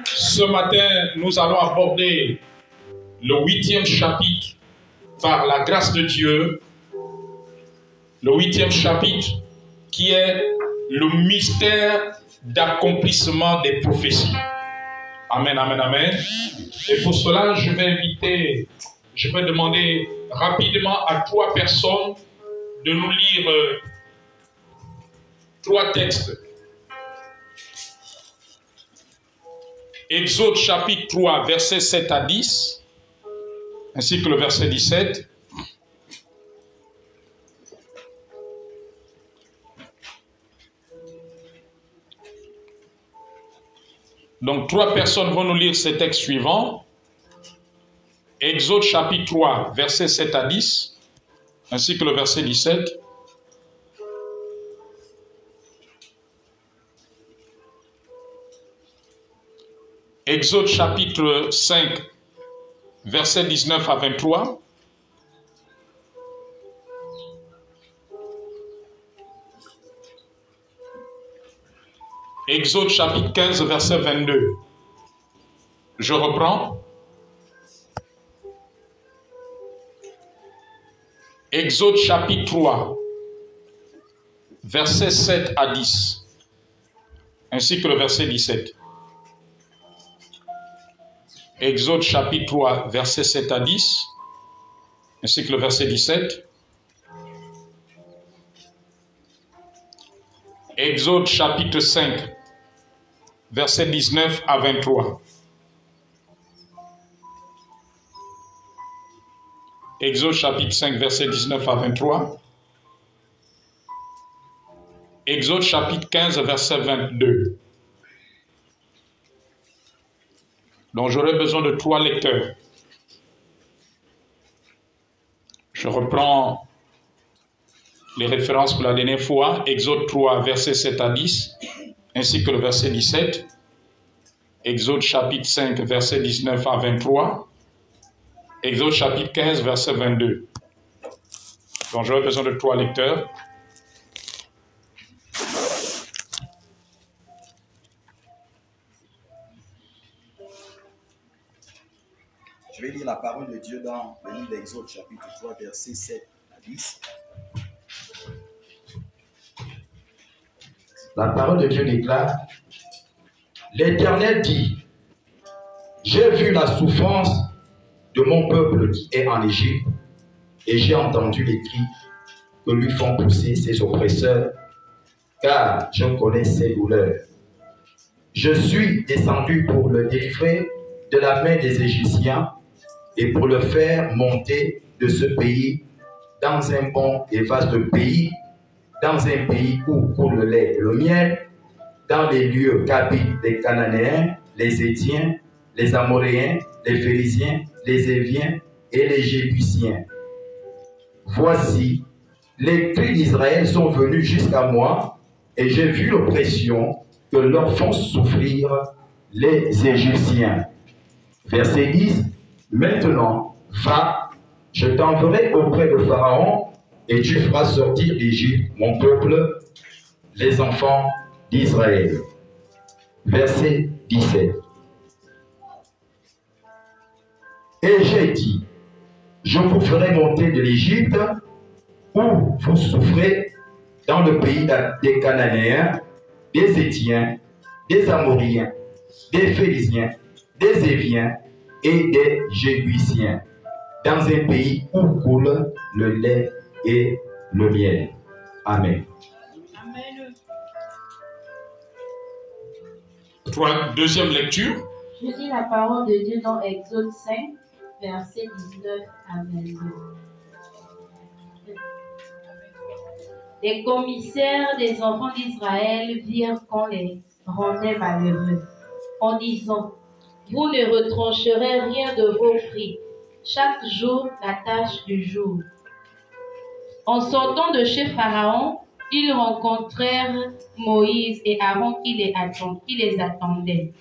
Ce matin, nous allons aborder le 8e chapitre par la grâce de Dieu. Le 8e chapitre qui est le mystère d'accomplissement des prophéties. Amen, amen, amen. Et pour cela, je vais demander rapidement à 3 personnes de nous lire 3 textes. Exode chapitre 3, versets 7 à 10, ainsi que le verset 17. Donc, 3 personnes vont nous lire ces textes suivants. Exode chapitre 3, versets 7 à 10, ainsi que le verset 17. Exode chapitre 5, versets 19 à 23. Exode chapitre 15, verset 22. Je reprends. Exode chapitre 3, versets 7 à 10, ainsi que le verset 17. Exode chapitre 3, versets 7 à 10, ainsi que le verset 17. Exode chapitre 5, versets 19 à 23. Exode chapitre 5, versets 19 à 23. Exode chapitre 15, verset 22. Donc j'aurai besoin de 3 lecteurs. Je reprends les références pour la dernière fois. Exode 3, verset 7 à 10, ainsi que le verset 17. Exode chapitre 5, verset 19 à 23. Exode chapitre 15, verset 22. Donc j'aurai besoin de 3 lecteurs. Je vais lire la parole de Dieu dans le livre d'Exode, chapitre 3, versets 7 à 10. La parole de Dieu déclare: L'Éternel dit, j'ai vu la souffrance de mon peuple qui est en Égypte, et j'ai entendu les cris que lui font pousser ses oppresseurs, car je connais ses douleurs. Je suis descendu pour le délivrer de la main des Égyptiens, et pour le faire monter de ce pays dans un bon et vaste pays, dans un pays où coule le lait et le miel, dans les lieux qu'habitent les Cananéens, les Héthiens, les Amoréens, les Phéréziens, les Éviens et les Jébusiens. Voici, les cris d'Israël sont venus jusqu'à moi, et j'ai vu l'oppression que leur font souffrir les Égyptiens. Verset 10. Maintenant, va, je t'enverrai auprès de Pharaon, et tu feras sortir d'Égypte mon peuple, les enfants d'Israël. Verset 17. Et j'ai dit, je vous ferai monter de l'Égypte, où vous souffrez, dans le pays des Cananéens, des Héthiens, des Amoriens, des Phéréziens, des Éviens et des Jébusiens, dans un pays où coule le lait et le miel. Amen. Deuxième lecture. Je lis la parole de Dieu dans Exode 5, versets 19 à 22. Les commissaires des enfants d'Israël virent qu'on les rendait malheureux, en disant, vous ne retrancherez rien de vos prix, chaque jour la tâche du jour. En sortant de chez Pharaon, ils rencontrèrent Moïse et Aaron qui les attendaient.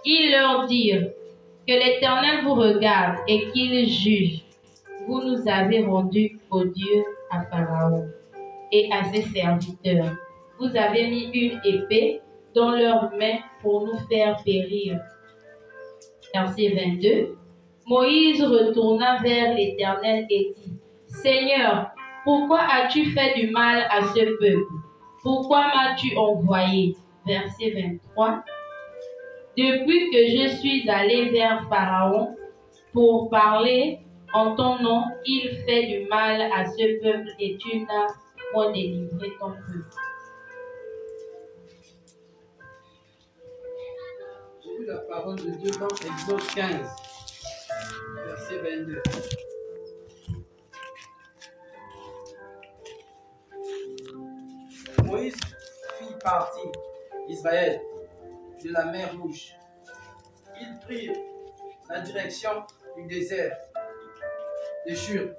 Ils leur dirent, que l'Éternel vous regarde et qu'il juge. Vous nous avez rendus odieux à Pharaon et à ses serviteurs. Vous avez mis une épée dans leurs mains pour nous faire périr. Verset 22. Moïse retourna vers l'Éternel et dit, Seigneur, pourquoi as-tu fait du mal à ce peuple? Pourquoi m'as-tu envoyé? Verset 23. Depuis que je suis allé vers Pharaon pour parler en ton nom, il fait du mal à ce peuple et tu n'as point délivré ton peuple. J'ai lu la parole de Dieu dans Exode 15, verset 22. Moïse fit partie Israël de la mer Rouge. Ils prirent la direction du désert de Shur.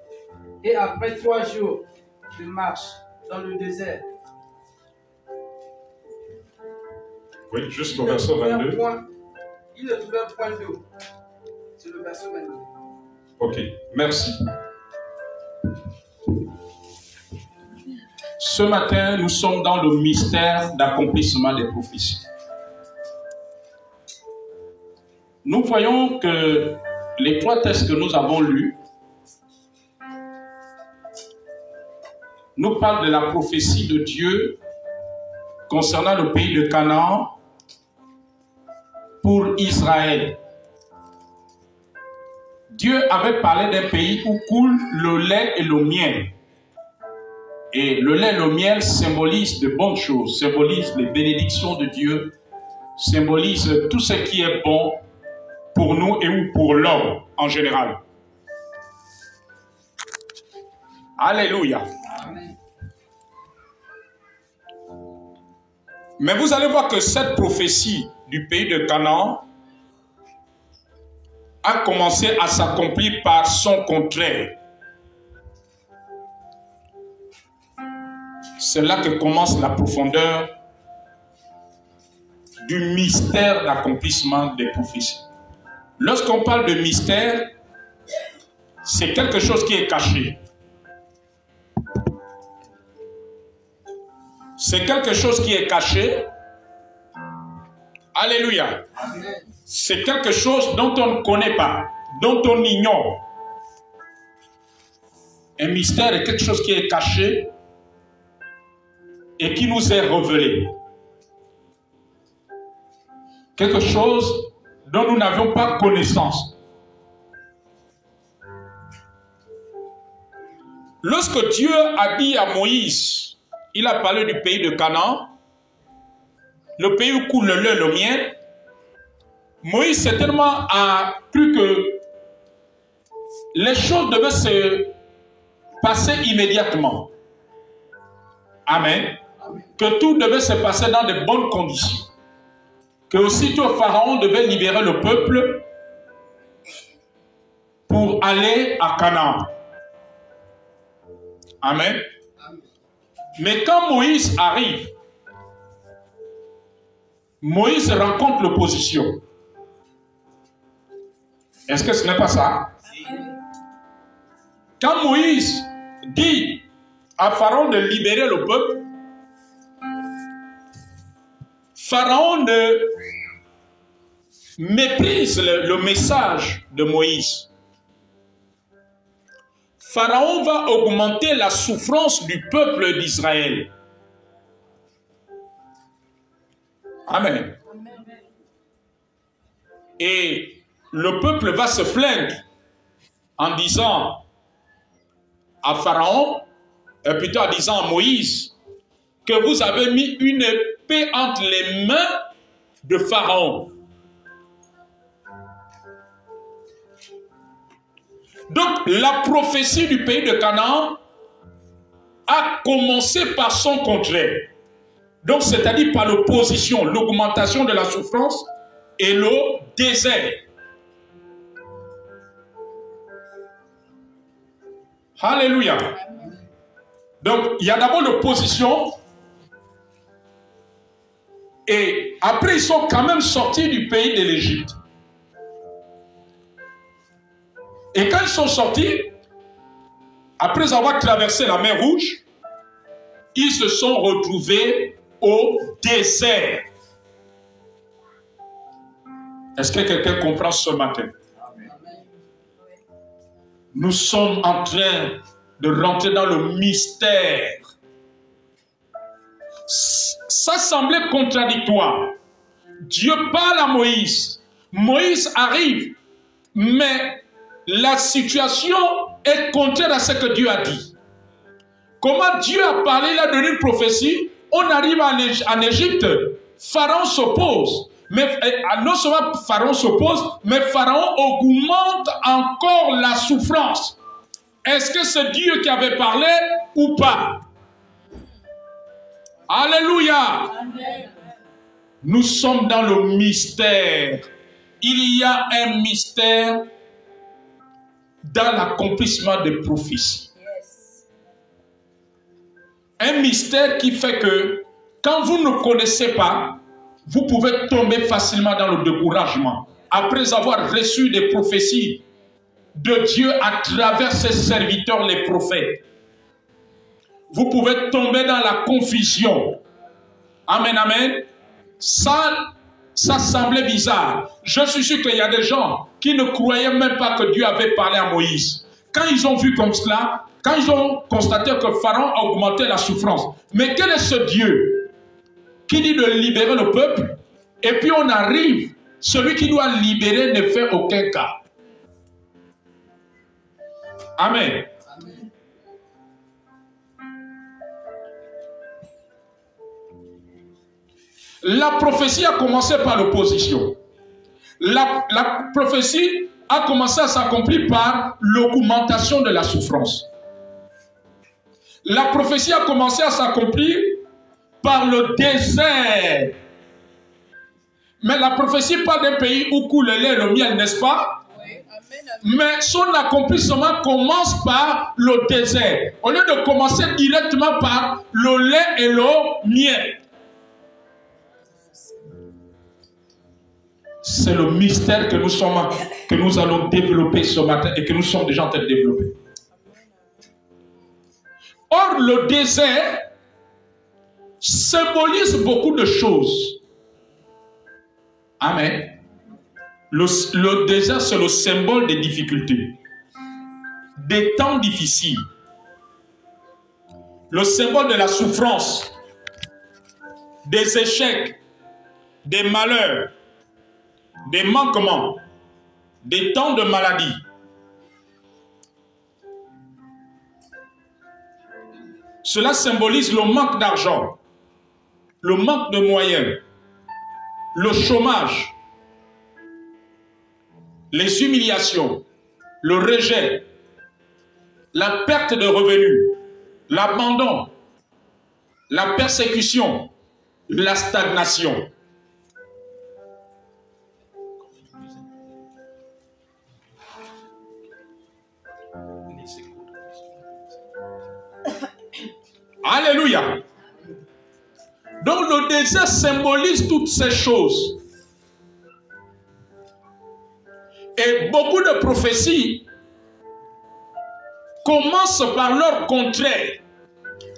Et après 3 jours de marche dans le désert, oui, juste au verset 22. Il ne trouvait point d'eau. C'est le verset 22. Ok, merci. Ce matin, nous sommes dans le mystère d'accomplissement des prophéties. Nous voyons que les 3 textes que nous avons lus nous parlent de la prophétie de Dieu concernant le pays de Canaan pour Israël. Dieu avait parlé d'un pays où coule le lait et le miel. Et le lait et le miel symbolisent de bonnes choses, symbolisent les bénédictions de Dieu, symbolisent tout ce qui est bon pour nous et ou pour l'homme en général. Alléluia. Amen. Mais vous allez voir que cette prophétie du pays de Canaan a commencé à s'accomplir par son contraire. C'est là que commence la profondeur du mystère d'accomplissement des prophéties. Lorsqu'on parle de mystère, c'est quelque chose qui est caché. C'est quelque chose qui est caché. Alléluia. C'est quelque chose dont on ne connaît pas, dont on ignore. Un mystère est quelque chose qui est caché et qui nous est révélé. Quelque chose dont nous n'avions pas connaissance. Lorsque Dieu a dit à Moïse, il a parlé du pays de Canaan, le pays où coule le lait et le miel, Moïse certainement a cru que les choses devaient se passer immédiatement. Amen. Que tout devait se passer dans de bonnes conditions. Que aussitôt Pharaon devait libérer le peuple pour aller à Canaan. Amen. Mais quand Moïse arrive, Moïse rencontre l'opposition. Est-ce que ce n'est pas ça? Quand Moïse dit à Pharaon de libérer le peuple, Pharaon méprise le message de Moïse. Pharaon va augmenter la souffrance du peuple d'Israël. Amen. Et le peuple va se plaindre en disant à Pharaon, plutôt en disant à Moïse, que vous avez mis une épée entre les mains de Pharaon. Donc, la prophétie du pays de Canaan a commencé par son contraire. Donc, c'est-à-dire par l'opposition, l'augmentation de la souffrance et le désert. Alléluia. Donc, il y a d'abord l'opposition. Et après, ils sont quand même sortis du pays de l'Égypte. Et quand ils sont sortis, après avoir traversé la mer Rouge, ils se sont retrouvés au désert. Est-ce que quelqu'un comprend ce matin? Nous sommes en train de rentrer dans le mystère. Ça semblait contradictoire. Dieu parle à Moïse. Moïse arrive, mais la situation est contraire à ce que Dieu a dit. Comment Dieu a parlé, il a donné une prophétie. On arrive en Égypte, Pharaon s'oppose. Mais non seulement Pharaon s'oppose, mais Pharaon augmente encore la souffrance. Est-ce que c'est Dieu qui avait parlé ou pas? Alléluia. Amen. Nous sommes dans le mystère. Il y a un mystère dans l'accomplissement des prophéties. Un mystère qui fait que quand vous ne connaissez pas, vous pouvez tomber facilement dans le découragement. Après avoir reçu des prophéties de Dieu à travers ses serviteurs, les prophètes, vous pouvez tomber dans la confusion. Amen, amen. Ça semblait bizarre. Je suis sûr qu'il y a des gens qui ne croyaient même pas que Dieu avait parlé à Moïse. Quand ils ont vu comme cela, quand ils ont constaté que Pharaon a augmenté la souffrance, mais quel est ce Dieu qui dit de libérer le peuple, et puis on arrive, celui qui doit libérer ne fait aucun cas. Amen. Amen. La prophétie a commencé par l'opposition. La prophétie a commencé à s'accomplir par l'augmentation de la souffrance. La prophétie a commencé à s'accomplir par le désert. Mais la prophétie parle d'un pays où coule le lait et le miel, n'est-ce pas? Oui. Amen. Mais son accomplissement commence par le désert. Au lieu de commencer directement par le lait et le miel. C'est le mystère que nous allons développer ce matin et que nous sommes déjà en train de développer. Or, le désert symbolise beaucoup de choses. Amen. Le désert, c'est le symbole des difficultés, des temps difficiles, le symbole de la souffrance, des échecs, des malheurs, des manquements, des temps de maladie. Cela symbolise le manque d'argent, le manque de moyens, le chômage, les humiliations, le rejet, la perte de revenus, l'abandon, la persécution, la stagnation. Alléluia. Donc le désert symbolise toutes ces choses. Et beaucoup de prophéties commencent par leur contraire.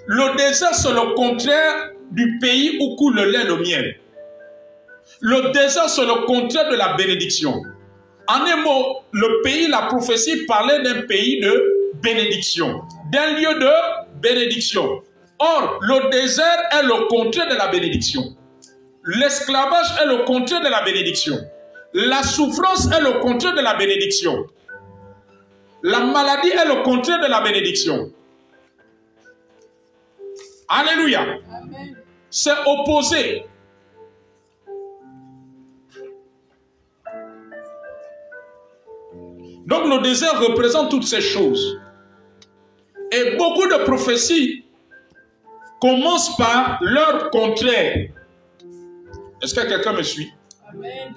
Le désert, c'est le contraire du pays où coule le lait et le miel. Le désert, c'est le contraire de la bénédiction. En un mot, le pays, la prophétie parlait d'un pays de bénédiction, d'un lieu de bénédiction. Or, le désert est le contraire de la bénédiction. L'esclavage est le contraire de la bénédiction. La souffrance est le contraire de la bénédiction. La maladie est le contraire de la bénédiction. Alléluia. C'est opposé. Donc le désert représente toutes ces choses. Et beaucoup de prophéties commencent par leur contraire. Est-ce que quelqu'un me suit? Amen.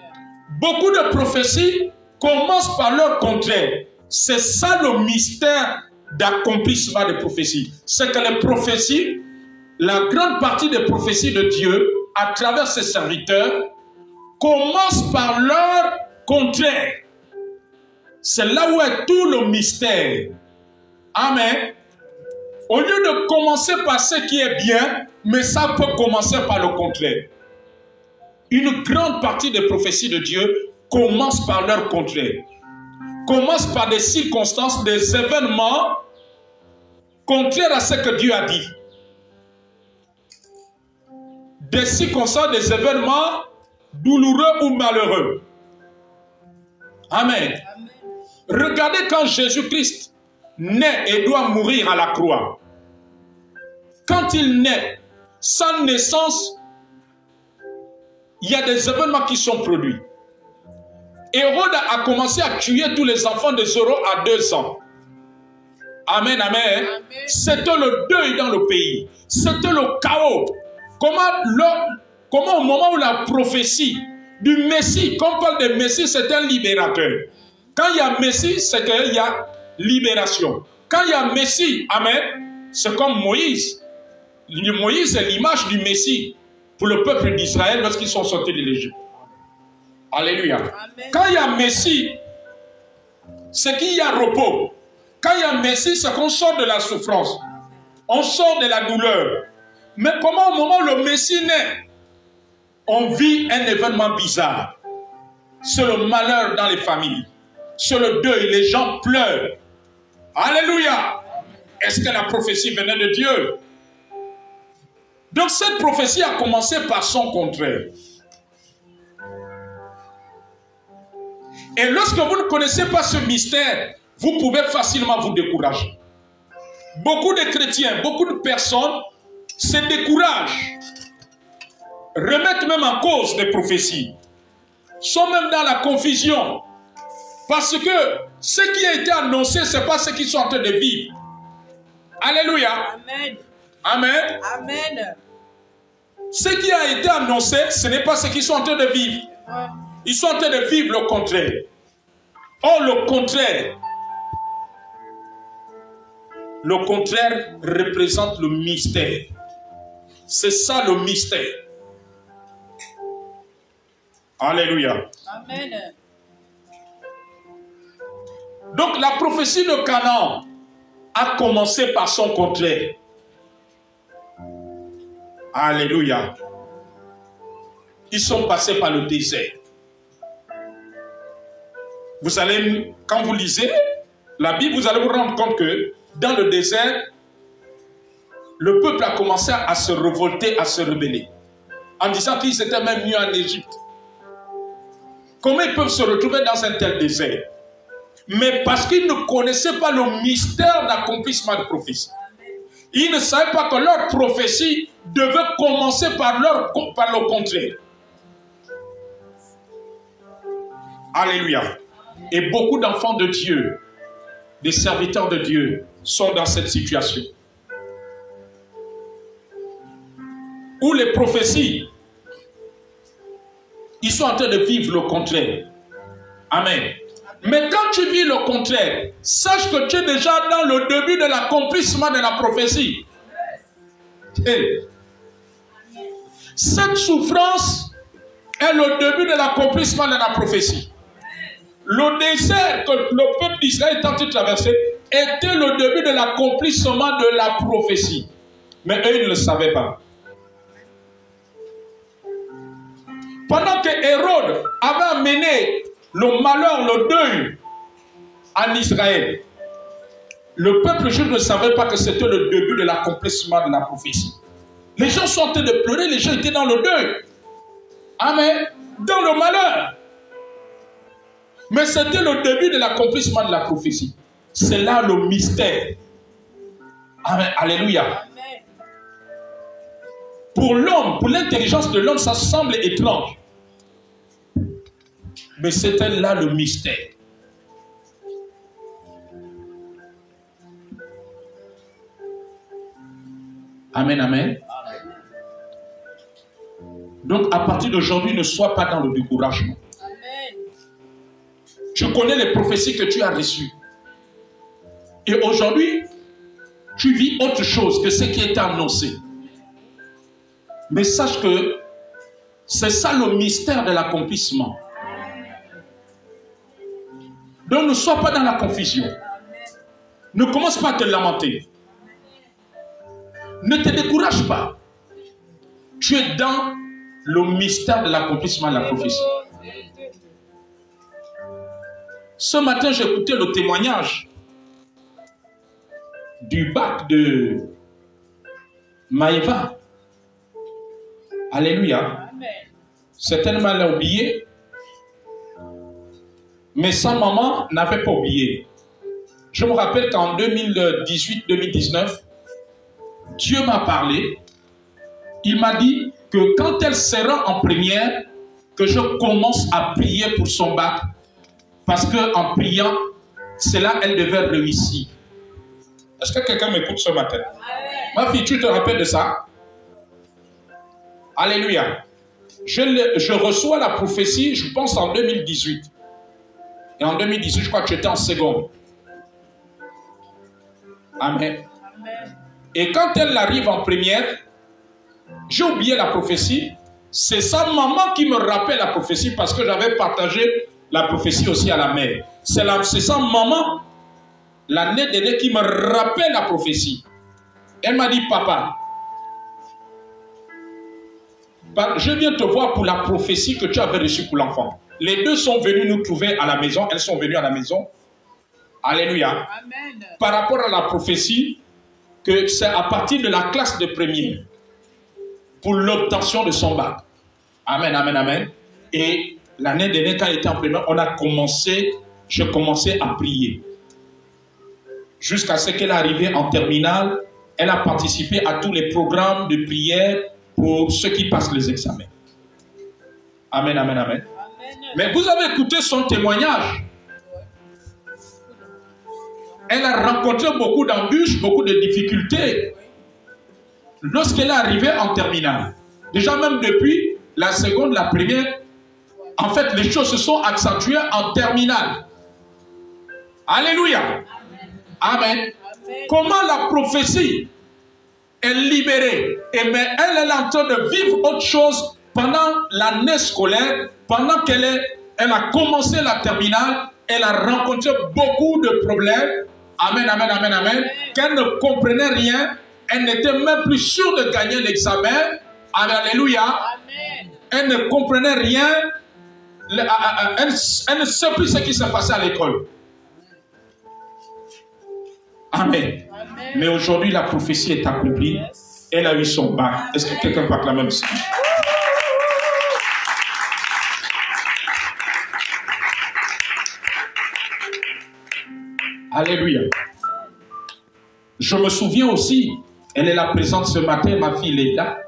Beaucoup de prophéties commencent par leur contraire. C'est ça le mystère d'accomplissement des prophéties. C'est que les prophéties, la grande partie des prophéties de Dieu, à travers ses serviteurs, commencent par leur contraire. C'est là où est tout le mystère. Amen. Au lieu de commencer par ce qui est bien, mais ça peut commencer par le contraire. Une grande partie des prophéties de Dieu commence par leur contraire. Commence par des circonstances, des événements contraires à ce que Dieu a dit. Des circonstances, des événements douloureux ou malheureux. Amen. Amen. Regardez quand Jésus-Christ naît et doit mourir à la croix. Quand il naît, sa naissance, il y a des événements qui sont produits. Hérode a commencé à tuer tous les enfants de 0 à 2 ans. Amen, amen. Amen. C'était le deuil dans le pays. C'était le chaos. Comment au moment où la prophétie du Messie, quand on parle de Messie, c'est un libérateur. Quand il y a Messie, c'est qu'il y a libération. Quand il y a Messie, amen, c'est comme Moïse. Moïse est l'image du Messie pour le peuple d'Israël lorsqu'ils sont sortis de l'Égypte. Alléluia. Amen. Quand il y a Messie, c'est qu'il y a repos. Quand il y a Messie, c'est qu'on sort de la souffrance. On sort de la douleur. Mais comment au moment où le Messie naît, on vit un événement bizarre. C'est le malheur dans les familles. C'est le deuil, les gens pleurent. Alléluia. Est-ce que la prophétie venait de Dieu? Donc cette prophétie a commencé par son contraire. Et lorsque vous ne connaissez pas ce mystère, vous pouvez facilement vous décourager. Beaucoup de chrétiens, beaucoup de personnes se découragent, remettent même en cause des prophéties, sont même dans la confusion. Parce que ce qui a été annoncé, ce n'est pas ce qu'ils sont en train de vivre. Alléluia. Amen. Amen. Amen. Ce qui a été annoncé, ce n'est pas ce qu'ils sont en train de vivre. Ils sont en train de vivre le contraire. Or, le contraire représente le mystère. C'est ça le mystère. Alléluia. Amen. Donc, la prophétie de Canaan a commencé par son contraire. Alléluia. Ils sont passés par le désert. Vous allez, quand vous lisez la Bible, vous allez vous rendre compte que dans le désert, le peuple a commencé à se révolter, à se rebeller, en disant qu'ils étaient même mieux en Égypte. Comment ils peuvent se retrouver dans un tel désert? Mais parce qu'ils ne connaissaient pas le mystère d'accomplissement de prophétie. Ils ne savaient pas que leur prophétie devait commencer par le contraire. Alléluia. Et beaucoup d'enfants de Dieu, des serviteurs de Dieu, sont dans cette situation. Où les prophéties, ils sont en train de vivre le contraire. Amen. Mais quand tu vis le contraire, sache que tu es déjà dans le début de l'accomplissement de la prophétie. Et cette souffrance est le début de l'accomplissement de la prophétie. Le désert que le peuple d'Israël est en train de traverser était le début de l'accomplissement de la prophétie. Mais eux, ils ne le savaient pas. Pendant que Hérode avait amené le malheur, le deuil en Israël, le peuple juif ne savait pas que c'était le début de l'accomplissement de la prophétie. Les gens sont en train de pleurer, les gens étaient dans le deuil. Amen. Dans le malheur. Mais c'était le début de l'accomplissement de la prophétie. C'est là le mystère. Amen. Alléluia. Amen. Pour l'homme, pour l'intelligence de l'homme, ça semble étrange. Mais c'était là le mystère. Amen, amen. Donc, à partir d'aujourd'hui, ne sois pas dans le découragement. Amen. Tu connais les prophéties que tu as reçues. Et aujourd'hui, tu vis autre chose que ce qui était annoncé. Mais sache que c'est ça le mystère de l'accomplissement. Donc, ne sois pas dans la confusion. Ne commence pas à te lamenter. Ne te décourage pas. Tu es dans le mystère de l'accomplissement de la prophétie. Ce matin, j'écoutais le témoignage du bac de Maëva. Alléluia. Certainement, elle a oublié. Mais sa maman n'avait pas oublié. Je me rappelle qu'en 2018-2019, Dieu m'a parlé. Il m'a dit que quand elle sera en première, que je commence à prier pour son bac. Parce qu'en priant, c'est là qu'elle devait réussir. Est-ce que quelqu'un m'écoute ce matin? Ma fille, tu te rappelles de ça? Alléluia. Je reçois la prophétie, je pense en 2018. Et en 2018, je crois que j'étais en seconde. Amen. Et quand elle arrive en première, j'ai oublié la prophétie. C'est sa maman qui me rappelle la prophétie parce que j'avais partagé la prophétie aussi à la mère. C'est sa maman, l'année dernière, qui me rappelle la prophétie. Elle m'a dit, papa, je viens te voir pour la prophétie que tu avais reçue pour l'enfant. Les deux sont venus nous trouver à la maison. Elles sont venues à la maison. Alléluia. Amen. Par rapport à la prophétie, que c'est à partir de la classe de première pour l'obtention de son bac. Amen, amen, amen. Et l'année dernière, quand elle était en première, je commençais à prier. Jusqu'à ce qu'elle arrivait en terminale, elle a participé à tous les programmes de prière pour ceux qui passent les examens. Amen, amen, amen. Mais vous avez écouté son témoignage. Elle a rencontré beaucoup d'embûches, beaucoup de difficultés lorsqu'elle est arrivée en terminale. Déjà même depuis la seconde, la première, en fait les choses se sont accentuées en terminale. Alléluia. Amen. Amen. Comment la prophétie est libérée. Mais elle est en train de vivre autre chose pendant l'année scolaire, pendant qu'elle a commencé la terminale, elle a rencontré beaucoup de problèmes. Amen, amen, amen, amen. Qu'elle ne comprenait rien. Elle n'était même plus sûre de gagner l'examen. Alléluia. Amen. Elle ne comprenait rien. Elle ne sait plus ce qui s'est passé à l'école. Amen. Amen. Mais aujourd'hui, la prophétie est accomplie. Elle a eu son bac. Est-ce que quelqu'un peut acclamer aussi? Alléluia. Je me souviens aussi, elle est là présente ce matin, ma fille Léda.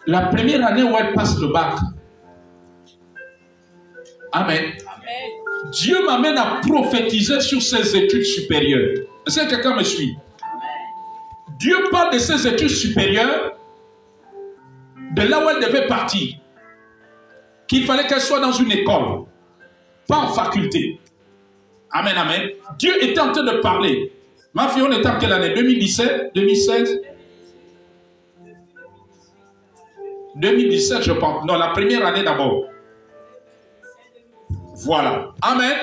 La première année où elle passe le bac. Amen. Amen. Dieu m'amène à prophétiser sur ses études supérieures. Est-ce que quelqu'un me suit? Amen. Dieu parle de ses études supérieures, de là où elle devait partir. Qu'il fallait qu'elle soit dans une école, pas en faculté. Amen, amen. Dieu était en train de parler. Ma fille, on était en quelle année? 2017, 2016 2017, je pense. Non, la première année d'abord. Voilà. Amen.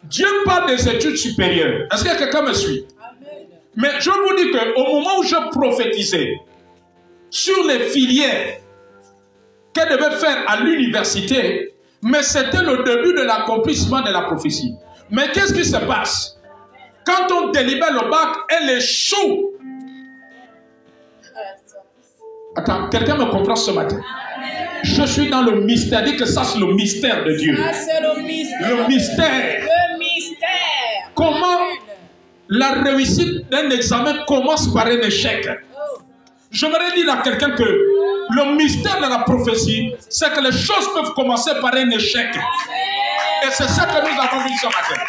Dieu parle des études supérieures. Est-ce que quelqu'un me suit? Amen. Mais je vous dis qu'au moment où je prophétisais sur les filières qu'elle devait faire à l'université, mais c'était le début de l'accomplissement de la prophétie. Mais qu'est-ce qui se passe? Quand on délibère le bac, elle échoue. Attends, quelqu'un me comprend ce matin? Je suis dans le mystère. Dis que ça, c'est le mystère de Dieu. Ça, c'est le mystère. Le mystère. Le mystère. Comment la réussite d'un examen commence par un échec? J'aimerais dire à quelqu'un que le mystère de la prophétie, c'est que les choses peuvent commencer par un échec. Et c'est ça que nous avons vu ce matin.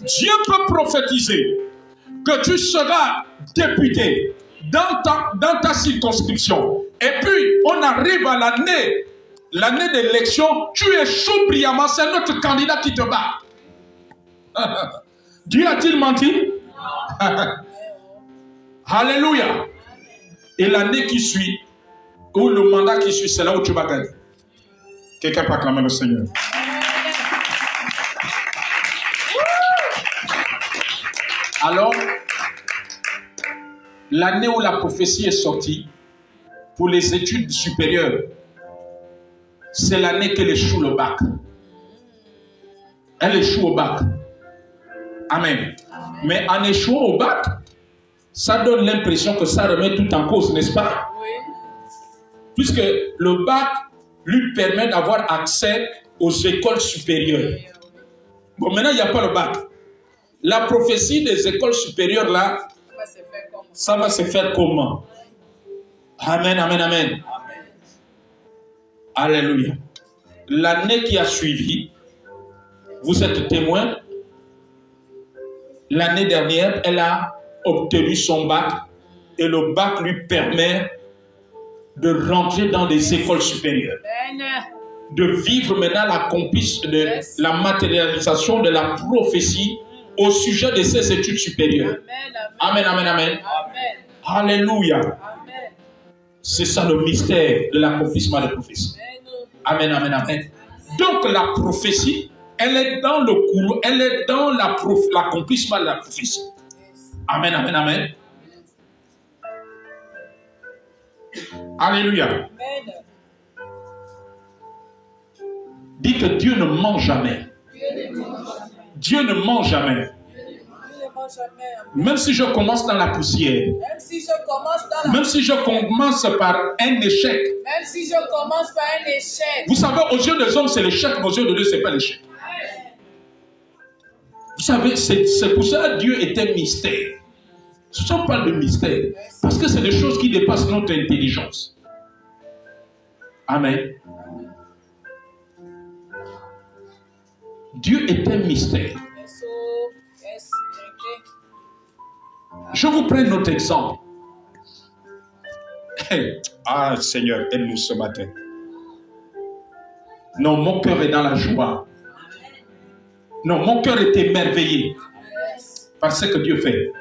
Dieu peut prophétiser que tu seras député dans ta circonscription. Et puis, on arrive à l'année d'élection, tu échoues brillamment, c'est notre candidat qui te bat. Dieu a-t-il menti? Alléluia. Et l'année qui suit, ou le mandat qui suit, c'est là où tu vas gagner. Quelqu'un peut acclamer le Seigneur. Alors, l'année où la prophétie est sortie, pour les études supérieures, c'est l'année qu'elle échoue le bac. Elle échoue au bac. Amen. Mais en échouant au bac, ça donne l'impression que ça remet tout en cause, n'est-ce pas? Oui. Puisque le bac lui permet d'avoir accès aux écoles supérieures. Bon, maintenant, il n'y a pas le bac. La prophétie des écoles supérieures, là, ça va se faire comment? Amen, amen, amen. Alléluia. L'année qui a suivi, vous êtes témoin, l'année dernière, elle a obtenu son bac et le bac lui permet de rentrer dans des écoles supérieures. De vivre maintenant la matérialisation de la prophétie au sujet de ses études supérieures. Amen, amen, amen. Alléluia. C'est ça le mystère de l'accomplissement de la prophétie. Amen, amen, amen. Donc la prophétie, elle est dans le couloir, elle est dans l'accomplissement de la prophétie. Amen, amen, amen. Alléluia. Dis que Dieu ne ment jamais. Dieu ne ment jamais. Même si je commence dans la poussière. Même si je commence par un échec. Même si je commence par un échec. Vous savez, aux yeux des hommes, c'est l'échec, mais aux yeux de Dieu, ce n'est pas l'échec. Vous savez, c'est pour ça que Dieu est un mystère. Ce ne sont pas de mystère. Parce que c'est des choses qui dépassent notre intelligence. Amen. Dieu est un mystère. Je vous prends notre exemple. Ah, Seigneur, aide-nous ce matin. Non, mon cœur est dans la joie. Non, mon cœur est émerveillé par ce que Dieu fait.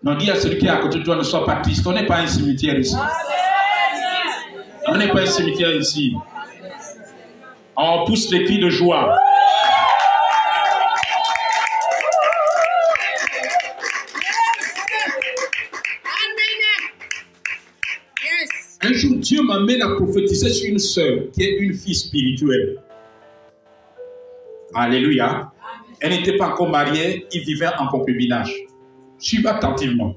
Non, dis à celui qui est à côté de toi, ne sois pas triste. On n'est pas un cimetière ici. On n'est pas un cimetière ici. On pousse les cris de joie. Un jour, Dieu m'amène à prophétiser sur une sœur qui est une fille spirituelle. Alléluia. Elle n'était pas encore mariée, il vivait en concubinage. Suivez attentivement.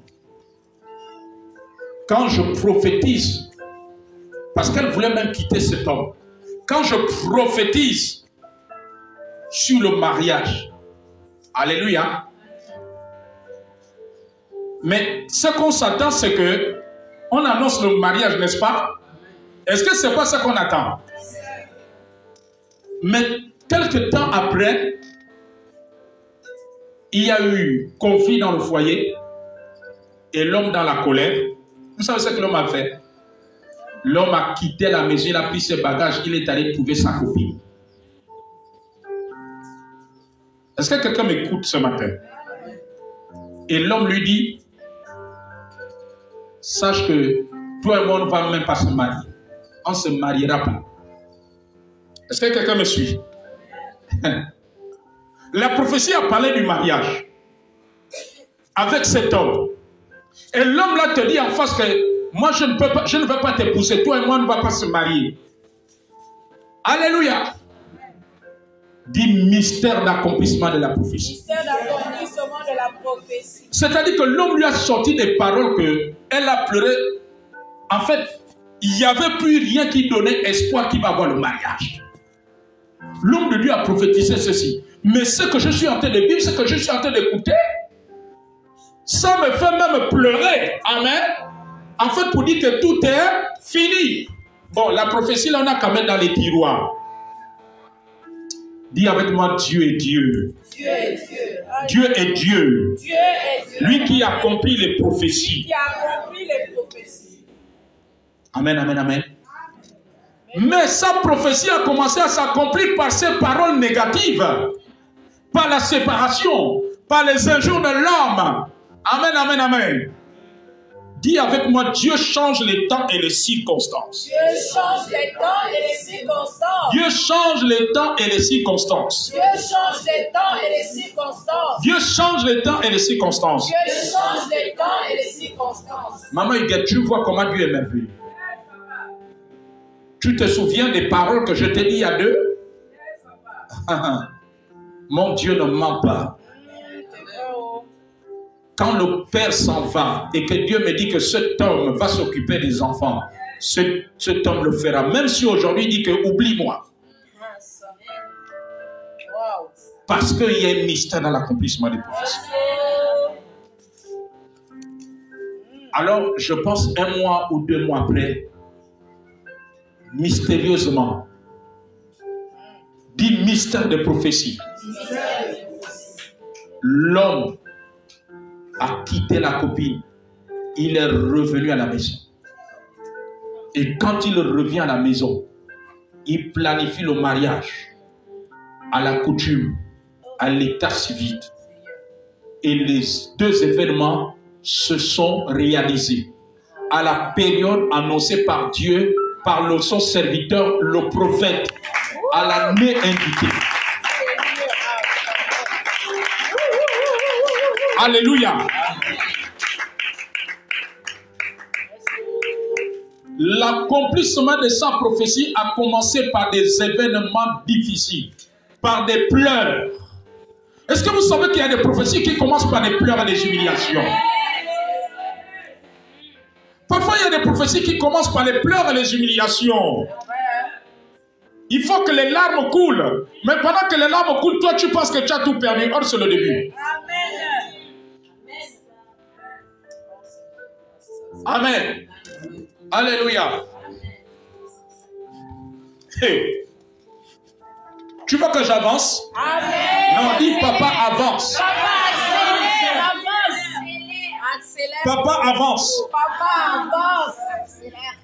Quand je prophétise, parce qu'elle voulait même quitter cet homme, quand je prophétise sur le mariage, alléluia, mais ce qu'on s'attend, c'est que on annonce le mariage, n'est-ce pas? Est-ce que ce n'est pas ça qu'on attend? Mais quelque temps après, il y a eu conflit dans le foyer et l'homme dans la colère. Vous savez ce que l'homme a fait? L'homme a quitté la maison, il a pris ses bagages, il est allé trouver sa copine. Est-ce que quelqu'un m'écoute ce matin? Et l'homme lui dit, sache que toi et moi, on ne va même pas se marier. On ne se mariera pas. Est-ce que quelqu'un me suit? La prophétie a parlé du mariage avec cet homme. Et l'homme là te dit en face que moi je ne veux pas t'épouser. Toi et moi, on ne va pas se marier. Alléluia. Dit mystère d'accomplissement de la prophétie. Mystère d'accomplissement de la prophétie. C'est-à-dire que l'homme lui a sorti des paroles qu'elle a pleuré. En fait, il n'y avait plus rien qui donnait espoir qu'il va avoir le mariage. L'homme de Dieu a prophétisé ceci. Mais ce que je suis en train de vivre, ce que je suis en train d'écouter, ça me fait même pleurer. Amen. En fait, pour dire que tout est fini. Bon, la prophétie, là, on a quand même dans les tiroirs. Dis avec moi, Dieu est Dieu. Dieu est Dieu. Dieu est Dieu. Dieu est Dieu. Lui qui accomplit les prophéties. Qui accomplit les prophéties. Amen, amen, amen. Mais sa prophétie a commencé à s'accomplir par ces paroles négatives. Par la séparation. Par les injures de l'homme. Amen, amen, amen. Dis avec moi, Dieu change les temps et les circonstances. Dieu change les temps et les circonstances. Dieu change les temps et les circonstances. Dieu change les temps et les circonstances. Dieu change les temps et les circonstances. Dieu change les temps et les circonstances. Maman Huguette, tu vois comment Dieu est merveilleux. Tu te souviens des paroles que je t'ai dit il y a 2? Mon Dieu ne ment pas. Quand le Père s'en va et que Dieu me dit que cet homme va s'occuper des enfants, cet homme le fera. Même si aujourd'hui il dit que oublie-moi. Parce qu'il y a un mystère dans l'accomplissement des prophéties. Alors, je pense 1 mois ou 2 mois après, mystérieusement, dit mystère de prophétie. L'homme a quitté la copine. Il est revenu à la maison. Et quand il revient à la maison, il planifie le mariage à la coutume, à l'état civil. Et les 2 événements se sont réalisés à la période annoncée par Dieu, par son serviteur, le prophète, à l'année indiquée. Alléluia. L'accomplissement de sa prophétie a commencé par des événements difficiles, par des pleurs. Est-ce que vous savez qu'il y a des prophéties qui commencent par des pleurs et des humiliations? Parfois, il y a des prophéties qui commencent par les pleurs et les humiliations. Il faut que les larmes coulent. Mais pendant que les larmes coulent, toi, tu penses que tu as tout perdu. Or, c'est le début. Amen. Alléluia. Hey. Tu veux que j'avance? Amen. Non, dis papa avance. Papa, accélère, avance. Accélère. Papa avance. Papa, avance. Accélère.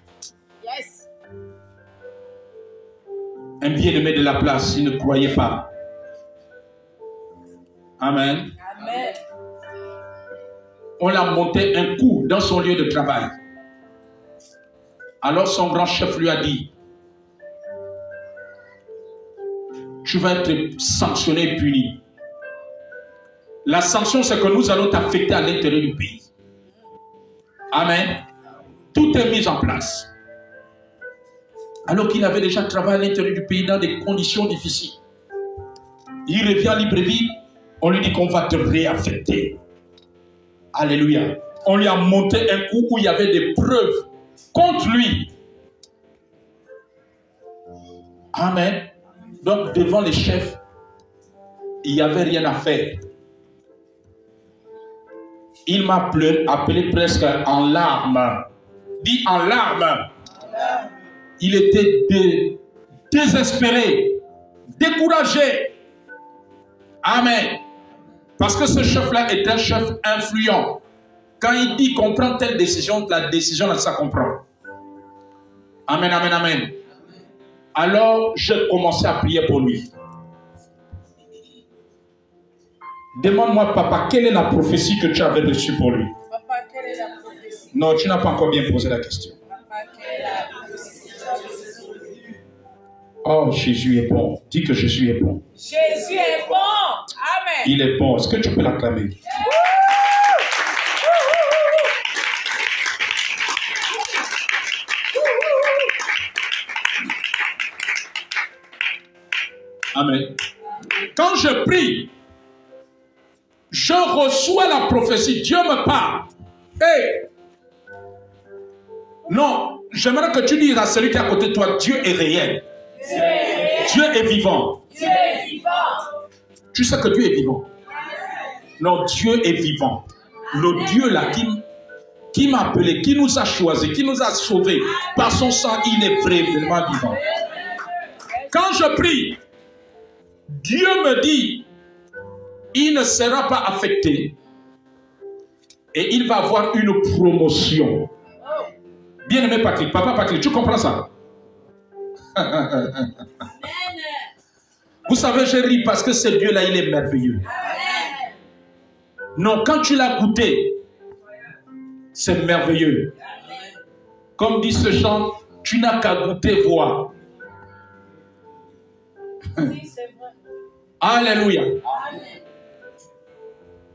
Yes. Un bien-aimé de la place, il ne croyait pas. Amen. Amen. On l'a monté un coup dans son lieu de travail. Alors son grand chef lui a dit, tu vas être sanctionné et puni. La sanction, c'est que nous allons t'affecter à l'intérieur du pays. Amen. Tout est mis en place. Alors qu'il avait déjà travaillé à l'intérieur du pays dans des conditions difficiles. Il revient à Libreville, on lui dit qu'on va te réaffecter. Alléluia. On lui a monté un coup où il y avait des preuves contre lui. Amen. Donc devant les chefs, il n'y avait rien à faire. Il m'a appelé presque en larmes. Dit en larmes. Il était désespéré, découragé. Amen. Parce que ce chef-là est un chef influent. Quand il dit qu'on prend telle décision, la décision, là, ça comprend. Amen, amen, amen. Alors, j'ai commencé à prier pour lui. Demande-moi, papa, quelle est la prophétie que tu avais reçue pour lui? Papa, quelle est la prophétie? Non, tu n'as pas encore bien posé la question. Papa, quelle est la prophétie? Oh, Jésus est bon. Dis que Jésus est bon. Jésus est bon. Amen. Il est bon. Est-ce que tu peux l'acclamer? Amen. Quand je prie, je reçois la prophétie. Dieu me parle. Hey! Non, j'aimerais que tu dises à celui qui est à côté de toi, Dieu est réel. Dieu est vivant. Dieu est vivant. Tu sais que Dieu est vivant. Non, Dieu est vivant. Le Dieu là qui m'a appelé, qui nous a choisis, qui nous a sauvés par son sang, il est vraiment vivant. Quand je prie, Dieu me dit, il ne sera pas affecté et il va avoir une promotion. Bien-aimé Patrick, papa Patrick, tu comprends ça? Vous savez, je ris parce que ce Dieu-là, il est merveilleux. Non, quand tu l'as goûté, c'est merveilleux. Comme dit ce chant, tu n'as qu'à goûter, voir. Alléluia.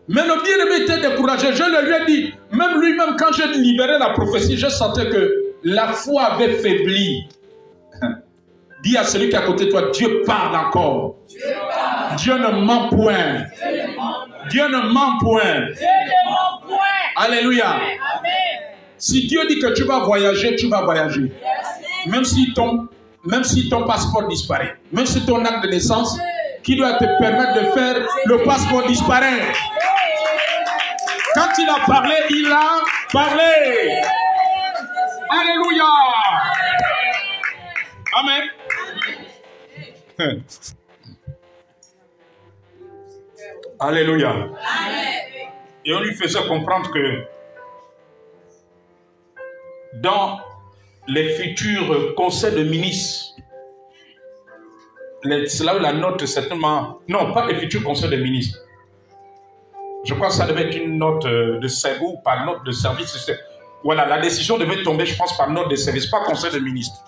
Mais le bien-aimé était découragé. Je le lui ai dit, même lui-même, quand j'ai libéré la prophétie, je sentais que la foi avait faibli. Dis à celui qui est à côté de toi, Dieu parle encore. Dieu ne ment point. Dieu ne ment point. Alléluia. Si Dieu dit que tu vas voyager, tu vas voyager. Même si ton passeport disparaît. Même si ton acte de naissance qui doit te permettre de faire le passeport disparaît. Quand il a parlé, il a parlé. Alléluia. Amen. Alléluia. Et on lui faisait comprendre que dans les futurs conseils de ministres, c'est là où la note certainement... Non, pas les futurs conseils de ministres. Je crois que ça devait être une note de service ou par note de service. Voilà, la décision devait tomber, je pense, par note de service, pas conseil de ministres.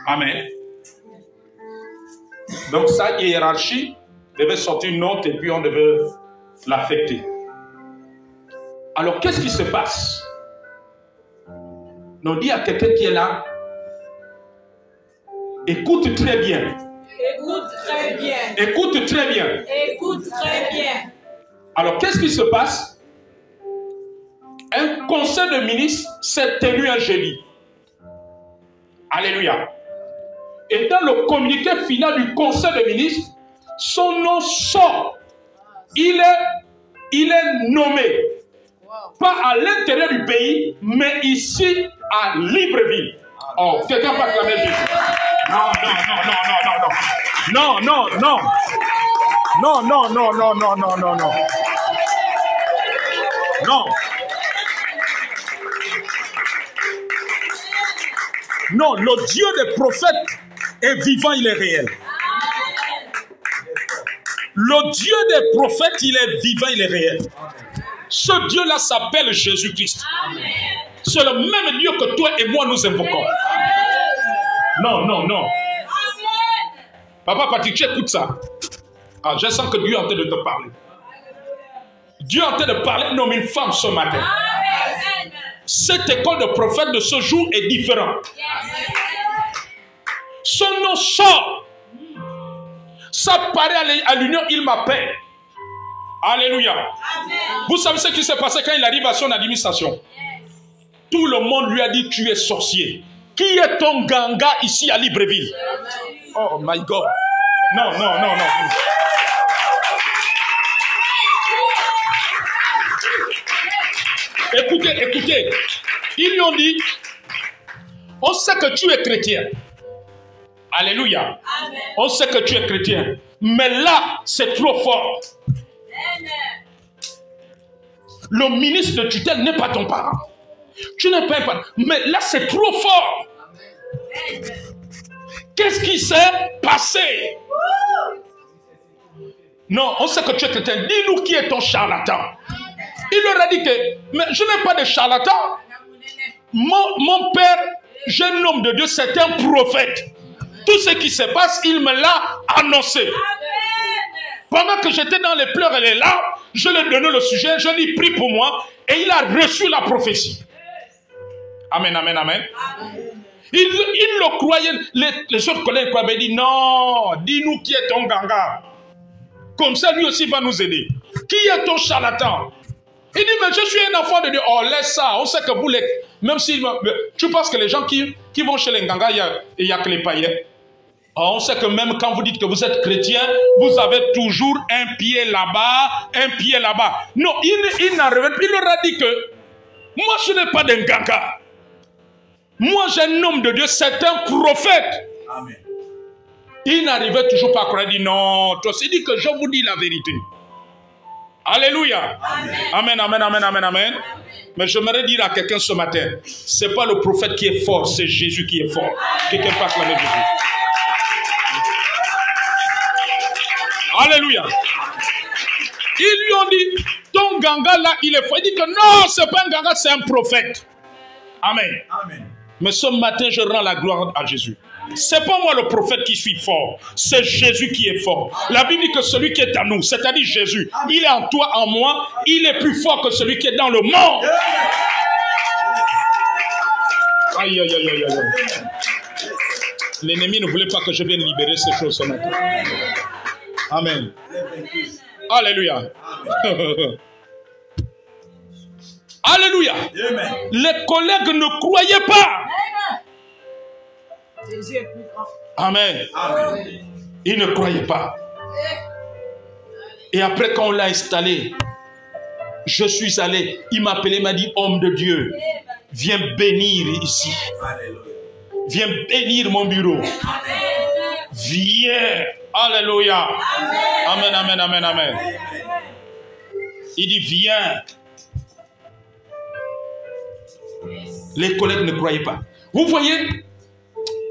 Amen. Donc sa hiérarchie devait sortir une note et puis on devait l'affecter. Alors qu'est-ce qui se passe? On dit à quelqu'un qui est là, écoute très bien. Écoute très bien. Écoute très bien. Écoute très bien. Alors qu'est-ce qui se passe? Un conseil de ministres s'est tenu un jeudi. Alléluia. Et dans le communiqué final du conseil de ministres, son nom sort. Il est nommé. Pas à l'intérieur du pays, mais ici à Libreville. Oh, quelqu'un va acclamer Jésus. Non. Non, le Dieu des prophètes est vivant, il est réel. Le Dieu des prophètes, il est vivant, il est réel. Ce Dieu-là s'appelle Jésus-Christ. C'est le même Dieu que toi et moi nous invoquons. Non. Papa Patrick, tu écoutes ça. Ah, je sens que Dieu est en train de te parler. Dieu est en train de parler comme une femme ce matin. Cette école de prophètes de ce jour est différente. Son nom sort. Ça paraît à l'union, il m'appelle. Alléluia. Amen. Vous savez ce qui s'est passé quand il arrive à son administration? Tout le monde lui a dit, tu es sorcier. Qui est ton ganga ici à Libreville? Oh my God. Non. Écoutez. Ils lui ont dit, on sait que tu es chrétien. Alléluia. Amen. On sait que tu es chrétien. Mais là, c'est trop fort. Amen. Le ministre de tutelle n'est pas ton parent. Tu n'es pas un parent. Mais là, c'est trop fort. Amen. Qu'est-ce qui s'est passé? Non, on sait que tu es chrétien. Dis-nous qui est ton charlatan. Il leur a dit que, mais je n'ai pas de charlatan. Mon père, jeune homme de Dieu, c'est un prophète. Tout ce qui se passe, il me l'a annoncé. Pendant que j'étais dans les pleurs et les larmes, je lui ai donné le sujet, je lui ai pris pour moi et il a reçu la prophétie. Amen. Il le croyait, les autres collègues croyaient, dit non, dis-nous qui est ton ganga. Comme ça, lui aussi va nous aider. Qui est ton charlatan? Il dit, mais je suis un enfant de Dieu. Oh, laisse ça. On sait que vous, même si tu penses que les gens qui vont chez les gangas, il n'y a que les païens. Oh, on sait que même quand vous dites que vous êtes chrétien, vous avez toujours un pied là-bas, un pied là-bas. Non, il leur a dit que moi, je n'ai pas d'un ganga. Moi, j'ai un homme de Dieu, c'est un prophète. Amen. Il n'arrivait toujours pas à croire. Il dit non, toi, il dit que je vous dis la vérité. Alléluia. Amen. Mais j'aimerais dire à quelqu'un ce matin, ce n'est pas le prophète qui est fort, c'est Jésus qui est fort. Quelqu'un peut acclamer Jésus. Alléluia. Ils lui ont dit, ton ganga là, il est fort. Il dit que non, ce n'est pas un ganga, c'est un prophète. Amen. Mais ce matin, je rends la gloire à Jésus. Ce n'est pas moi le prophète qui suis fort, c'est Jésus qui est fort. La Bible dit que celui qui est en nous, c'est-à-dire Jésus, il est en toi, en moi, il est plus fort que celui qui est dans le monde. Aïe. L'ennemi ne voulait pas que je vienne libérer ces choses ce matin. Amen. Alléluia. Alléluia. Les collègues ne croyaient pas. Amen. Ils ne croyaient pas. Et après, quand on l'a installé, je suis allé. Il m'a appelé, il m'a dit, homme de Dieu, viens bénir ici. Viens bénir mon bureau. Viens. Alléluia. Amen, amen, amen, amen. Il dit, viens. Les collègues ne croyaient pas. Vous voyez?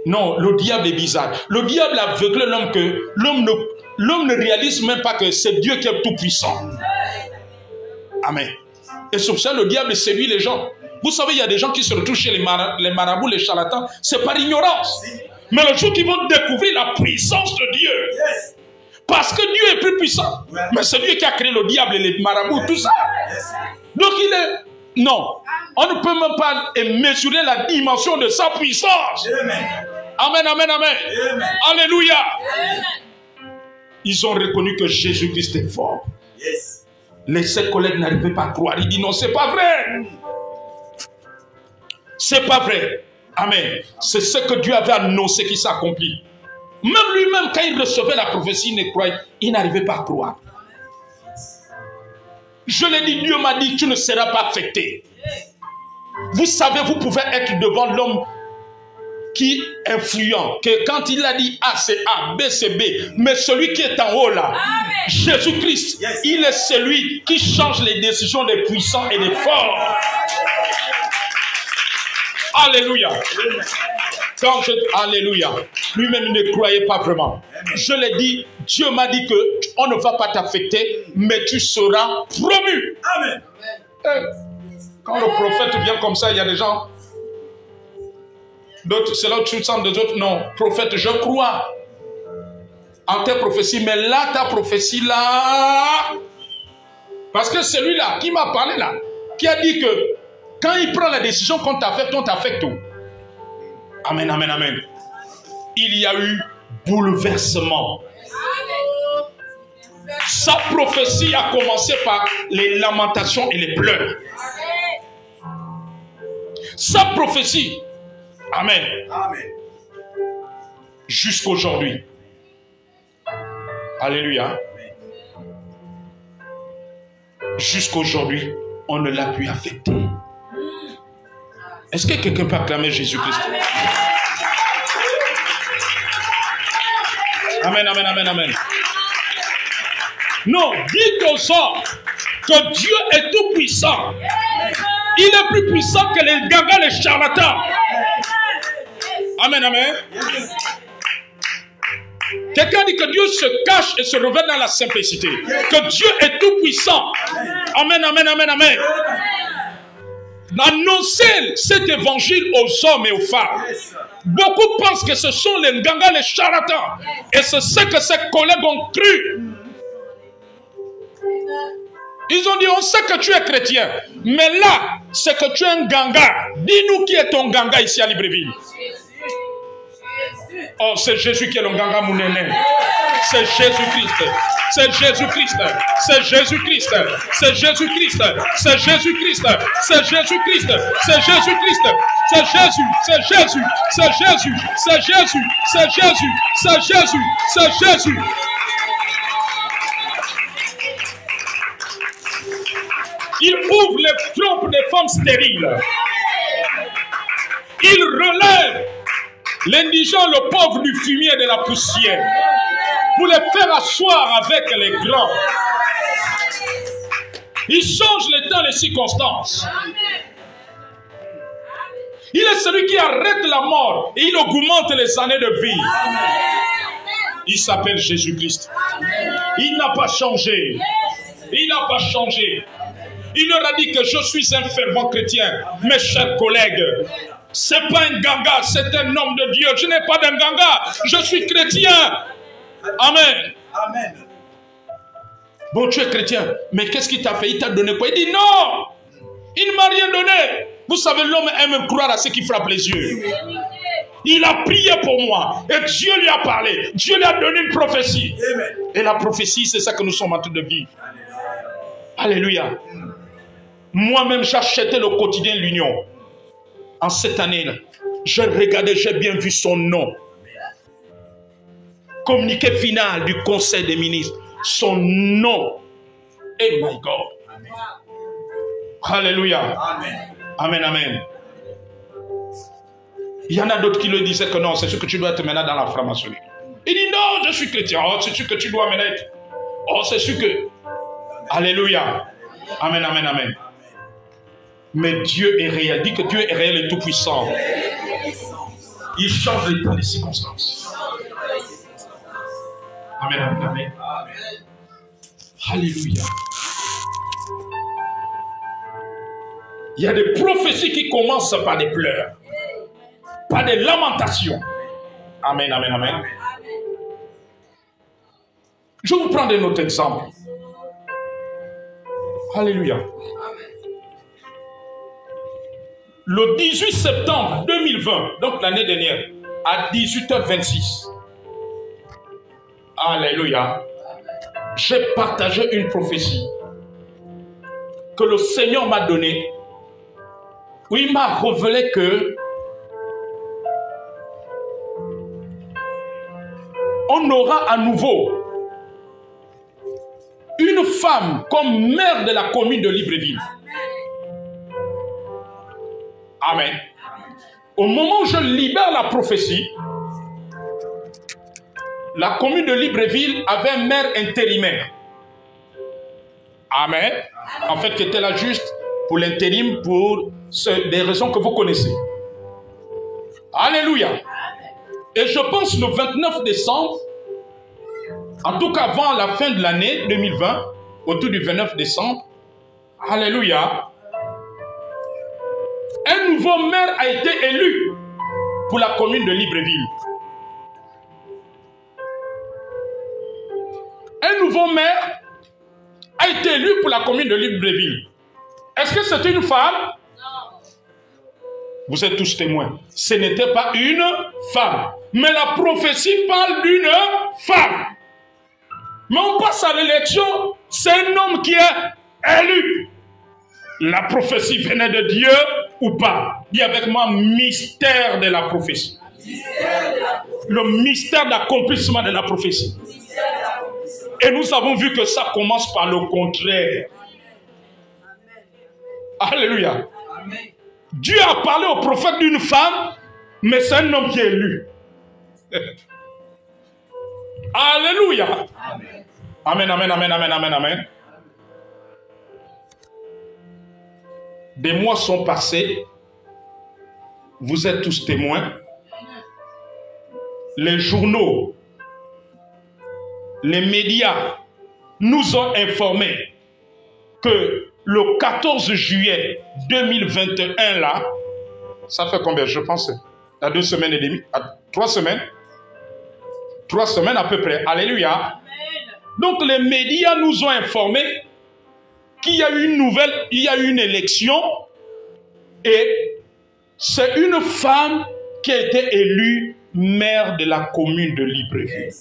Non, le diable est bizarre. Le diable aveugle l'homme que l'homme ne réalise même pas que c'est Dieu qui est tout puissant. Amen. Et sur ça, le diable séduit les gens. Vous savez, il y a des gens qui se retrouvent chez les marabouts, les charlatans. C'est par ignorance. Mais le jour qu'ils vont découvrir la puissance de Dieu, parce que Dieu est plus puissant. Mais c'est Dieu qui a créé le diable et les marabouts, tout ça. Donc il est... Non, on ne peut même pas mesurer la dimension de sa puissance. Amen, amen, amen. Alléluia. Ils ont reconnu que Jésus-Christ est fort. Ses collègues n'arrivaient pas à croire. Ils disent non, c'est pas vrai. C'est pas vrai. Amen. C'est ce que Dieu avait annoncé qui s'accomplit. Même lui-même, quand il recevait la prophétie, il n'arrivait pas à croire. Je l'ai dit, Dieu m'a dit, tu ne seras pas affecté. Vous savez, vous pouvez être devant l'homme qui est influent, que quand il a dit A, c'est A, B, c'est B, mais celui qui est en haut là, Jésus-Christ, il est celui qui change les décisions des puissants et des forts. Alléluia. Alléluia. Lui-même ne croyait pas vraiment. Je l'ai dit, Dieu m'a dit que on ne va pas t'affecter, mais tu seras promu. Amen. Quand le prophète vient comme ça, il y a des gens, d'autres, c'est là où tu sens des autres, non, prophète, je crois en tes prophéties, mais là, ta prophétie là, parce que celui-là qui m'a parlé là, qui a dit que quand il prend la décision qu'on t'affecte, on t'affecte tout. Amen, amen, amen. Il y a eu bouleversement. Sa prophétie a commencé par les lamentations et les pleurs. Sa prophétie, amen, jusqu'aujourd'hui. Alléluia. Jusqu'aujourd'hui, on ne l'a plus affecté. Est-ce que quelqu'un peut acclamer Jésus-Christ? Amen, amen, amen, amen. Non, dites aux hommes que Dieu est tout puissant. Il est plus puissant que les gagas, les charlatans. Amen, amen. Quelqu'un dit que Dieu se cache et se révèle dans la simplicité. Que Dieu est tout puissant. Amen, amen, amen, amen. Annoncez cet évangile aux hommes et aux femmes. Beaucoup pensent que ce sont les gagas, les charlatans. Et c'est ce que ces collègues ont cru. Ils ont dit, on sait que tu es chrétien. Mais là, c'est que tu es un ganga. Dis-nous qui est ton ganga ici à Libreville. Oh, c'est Jésus qui est le ganga, mon aîné. C'est Jésus-Christ. C'est Jésus-Christ. C'est Jésus-Christ. C'est Jésus-Christ. C'est Jésus-Christ. C'est Jésus-Christ. C'est Jésus-Christ. C'est Jésus. C'est Jésus. C'est Jésus. C'est Jésus. C'est Jésus. C'est Jésus. C'est Jésus. Il ouvre les trompes des femmes stériles. Il relève l'indigent, le pauvre du fumier et de la poussière pour les faire asseoir avec les grands. Il change les temps, les circonstances. Il est celui qui arrête la mort et il augmente les années de vie. Il s'appelle Jésus-Christ. Il n'a pas changé. Il n'a pas changé. Il leur a dit que je suis un fervent chrétien. Mes chers collègues, ce n'est pas un ganga, c'est un homme de Dieu. Je n'ai pas d'un ganga, je suis chrétien. Amen. Amen. Bon, tu es chrétien, mais qu'est-ce qu'il t'a fait? Il t'a donné quoi? Il dit non, il ne m'a rien donné. Vous savez, l'homme aime croire à ce qui frappe les yeux. Il a prié pour moi. Et Dieu lui a parlé. Dieu lui a donné une prophétie. Amen. Et la prophétie, c'est ça que nous sommes en train de vivre. Alléluia. Moi-même, j'achetais le quotidien L'Union. En cette année-là, j'ai regardé, j'ai bien vu son nom. Communiqué final du Conseil des ministres. Son nom. Oh my God. Amen. Alléluia. Amen. Amen, amen. Il y en a d'autres qui le disaient que non, c'est sûr que tu dois être maintenant dans la franc-maçonnerie. Il dit non, je suis chrétien. Oh, c'est sûr que tu dois maintenant être. Oh, c'est sûr que. Alléluia. Amen, amen, amen. Mais Dieu est réel. Dis que Dieu est réel et tout-puissant. Il change les temps, les circonstances. Amen, amen, amen. Alléluia. Il y a des prophéties qui commencent par des pleurs, par des lamentations. Amen, amen, amen. Je vous prends un autre exemple. Alléluia. Le 18 septembre 2020, donc l'année dernière, à 18h26. Alléluia. J'ai partagé une prophétie que le Seigneur m'a donnée, où il m'a révélé que on aura à nouveau une femme comme maire de la commune de Libreville. Amen. Au moment où je libère la prophétie, la commune de Libreville avait un maire intérimaire. Amen. En fait, qui était là juste pour l'intérim, pour des raisons que vous connaissez. Alléluia. Et je pense le 29 décembre, en tout cas avant la fin de l'année 2020, autour du 29 décembre, alléluia, un nouveau maire a été élu pour la commune de Libreville. Un nouveau maire a été élu pour la commune de Libreville. Est-ce que c'est une femme? Non. Vous êtes tous témoins. Ce n'était pas une femme. Mais la prophétie parle d'une femme. Mais on passe à l'élection, c'est un homme qui est élu. La prophétie venait de Dieu ou pas? Dis avec moi, mystère de la prophétie. Le mystère d'accomplissement de la prophétie. Et nous avons vu que ça commence par le contraire. Alléluia. Dieu a parlé au prophète d'une femme, mais c'est un homme qui est élu. Alléluia. Amen, amen, amen, amen, amen, amen. Des mois sont passés. Vous êtes tous témoins. Les journaux, les médias nous ont informés que le 14 juillet 2021, là, ça fait combien? Je pense à 2 semaines et demie, à 3 semaines. 3 semaines à peu près. Alléluia. Donc les médias nous ont informés qu'il y a eu une nouvelle, il y a eu une élection et c'est une femme qui a été élue maire de la commune de Libreville.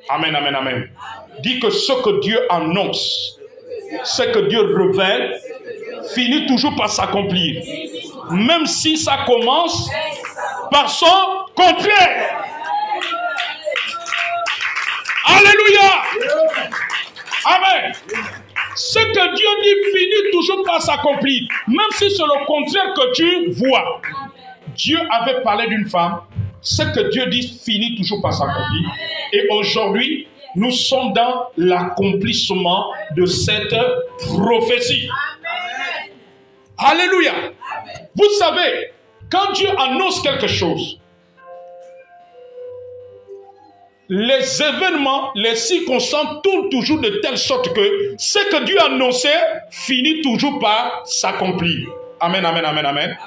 Amen, amen, amen. Dis que ce que Dieu annonce, ce que Dieu révèle, finit toujours par s'accomplir. Même si ça commence par son contraire. Alléluia. Amen. Ce que Dieu dit finit toujours par s'accomplir. Même si c'est le contraire que tu vois. Dieu avait parlé d'une femme. Ce que Dieu dit finit toujours par s'accomplir. Et aujourd'hui, nous sommes dans l'accomplissement de cette prophétie. Alléluia. Vous savez, quand Dieu annonce quelque chose, les événements, les circonstances tournent toujours de telle sorte que ce que Dieu a annoncé finit toujours par s'accomplir. Amen, amen, amen, amen.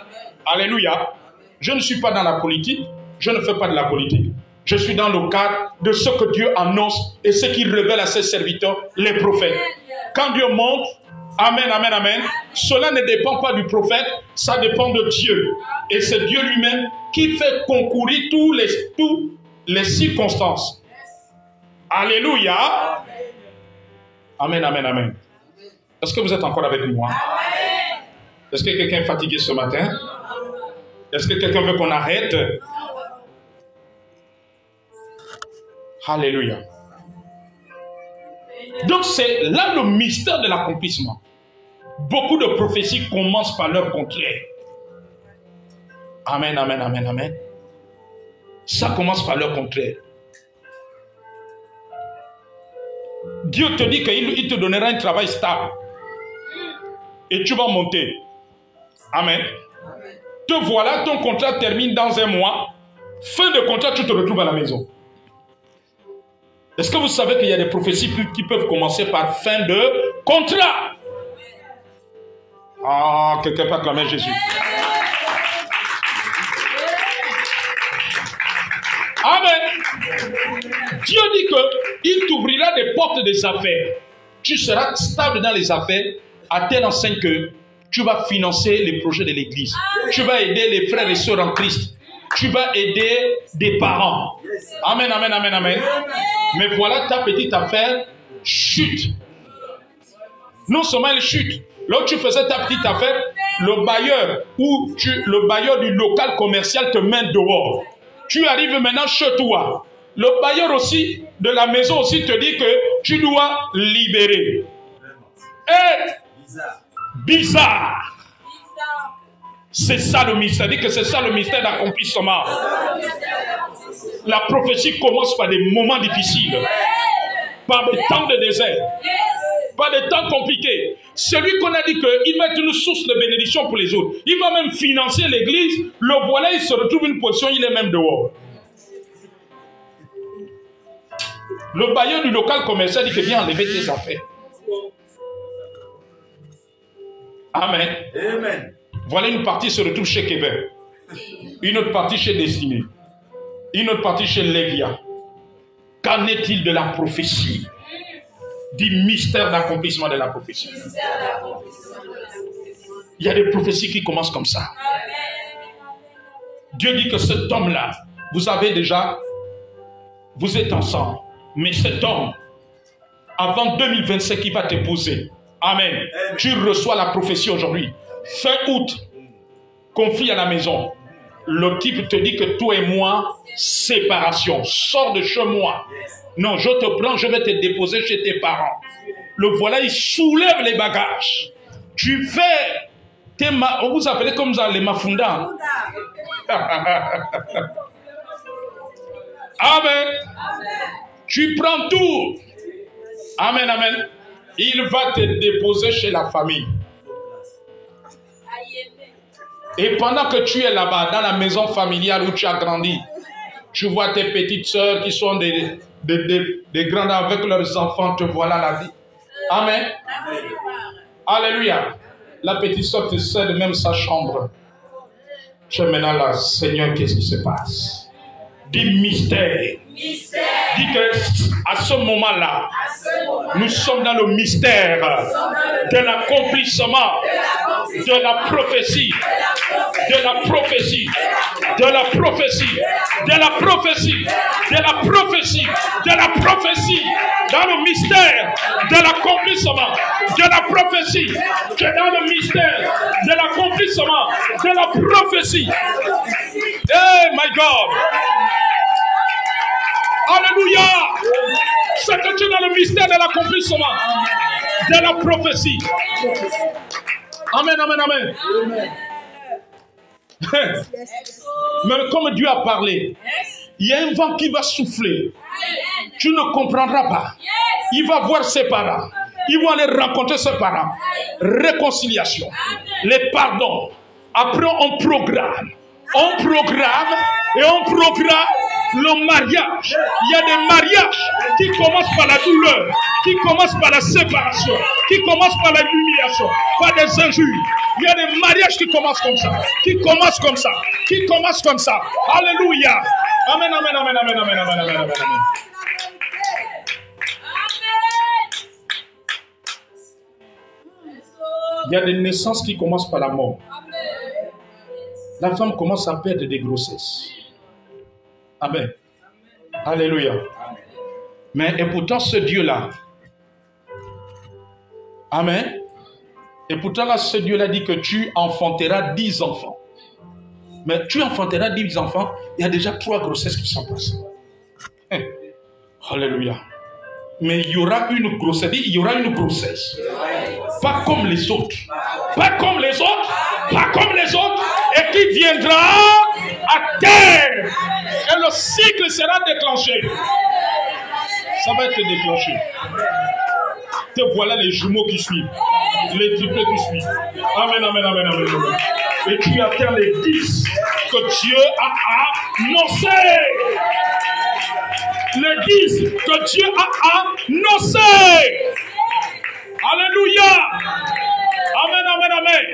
Alléluia. Je ne suis pas dans la politique, je ne fais pas de la politique. Je suis dans le cadre de ce que Dieu annonce et ce qu'il révèle à ses serviteurs, les prophètes. Quand Dieu montre, Amen, amen, amen. Cela ne dépend pas du prophète, ça dépend de Dieu. Et c'est Dieu lui-même qui fait concourir toutes les circonstances. Alléluia. Amen, amen, amen. Est-ce que vous êtes encore avec moi? Est-ce que quelqu'un est fatigué ce matin? Est-ce que quelqu'un veut qu'on arrête? Alléluia. Donc c'est là le mystère de l'accomplissement. Beaucoup de prophéties commencent par leur contraire. Amen, amen, amen, amen. Ça commence par leur contraire. Dieu te dit qu'il te donnera un travail stable. Et tu vas monter. Amen. Te voilà, ton contrat termine dans un mois. Fin de contrat, tu te retrouves à la maison. Est-ce que vous savez qu'il y a des prophéties qui peuvent commencer par fin de contrat? Ah, quelqu'un peut acclamer Jésus. Amen. Dieu dit qu'il t'ouvrira des portes des affaires. Tu seras stable dans les affaires à telle enseigne que tu vas financer les projets de l'église. Tu vas aider les frères et sœurs en Christ. Tu vas aider des parents. Amen, amen, amen, amen. Mais voilà, ta petite affaire chute. Non seulement elle chute. Là où tu faisais ta petite affaire, le bailleur du local commercial te met dehors. Tu arrives maintenant chez toi. Le bailleur aussi de la maison aussi te dit que tu dois libérer. Et bizarre. C'est ça le mystère. Dit que c'est ça le mystère d'accomplissement. La prophétie commence par des moments difficiles, par des temps de désert, par des temps compliqués. Celui qu'on a dit qu'il va être une source de bénédiction pour les autres. Il va même financer l'église. Le voilà, il se retrouve une position, il est même dehors. Le bailleur du local commercial dit que viens enlever tes affaires. Amen. Amen. Voilà, une partie se retrouve chez Kevin. Une autre partie chez Destinée. Une autre partie chez Lévia. Qu'en est-il de la prophétie? Du mystère d'accomplissement de la prophétie. Il y a des prophéties qui commencent comme ça. Dieu dit que cet homme-là, vous êtes ensemble. Mais cet homme, avant 2025, il va t'épouser. Amen. Tu reçois la prophétie aujourd'hui. Fin août, confie à la maison. Le type te dit que toi et moi, séparation. Sors de chez moi. Non, je te prends, je vais te déposer chez tes parents. Le voilà, il soulève les bagages. Tu fais, on vous appelez comme ça les mafunda. Amen. Tu prends tout. Amen, amen. Il va te déposer chez la famille. Et pendant que tu es là-bas, dans la maison familiale où tu as grandi, tu vois tes petites sœurs qui sont des grandes avec leurs enfants, te voilà la vie. Amen. Alléluia. La petite sœur te sert de même sa chambre. Tu es maintenant là, Seigneur, qu'est-ce qui se passe? Dis mystère. Dis que à ce moment-là, nous sommes dans le mystère de l'accomplissement de la prophétie, de la prophétie, de la prophétie, de la prophétie, de la prophétie, de la prophétie, dans le mystère de l'accomplissement de la prophétie, que dans le mystère de l'accomplissement de la prophétie. Hey my God! Alléluia! C'est que tu es dans le mystère de l'accomplissement de la prophétie. Amen, amen, amen. Mais comme Dieu a parlé, il y a un vent qui va souffler. Tu ne comprendras pas. Il va voir ses parents. Ils vont aller rencontrer ses parents. Réconciliation. Les pardons. Après, on programme. On programme et on programme le mariage. Il y a des mariages qui commencent par la douleur, qui commencent par la séparation, qui commencent par la humiliation, par des injures. Il y a des mariages qui commencent comme ça, qui commencent comme ça, qui commencent comme ça. Alléluia. Amen, amen, amen, amen, amen, amen, amen, amen, amen. Il y a des naissances qui commencent par la mort. La femme commence à perdre des grossesses. Amen. Alléluia. Mais et pourtant ce Dieu-là, amen. Et pourtant là, ce Dieu-là dit que tu enfanteras 10 enfants. Mais tu enfanteras 10 enfants, il y a déjà 3 grossesses qui sont passées. Alléluia. Mais il y aura une grossesse. Il y aura une grossesse. Pas comme les autres. Pas comme les autres. Pas comme les autres. Et qui viendra à terre. Et le cycle sera déclenché. Ça va être déclenché. Te voilà les jumeaux qui suivent. Les triplés qui suivent. Amen, amen, amen, amen, amen. Et tu atteins les 10 que Dieu a annoncés. Les 10 que Dieu a annoncés. Alléluia. Amen, amen, amen.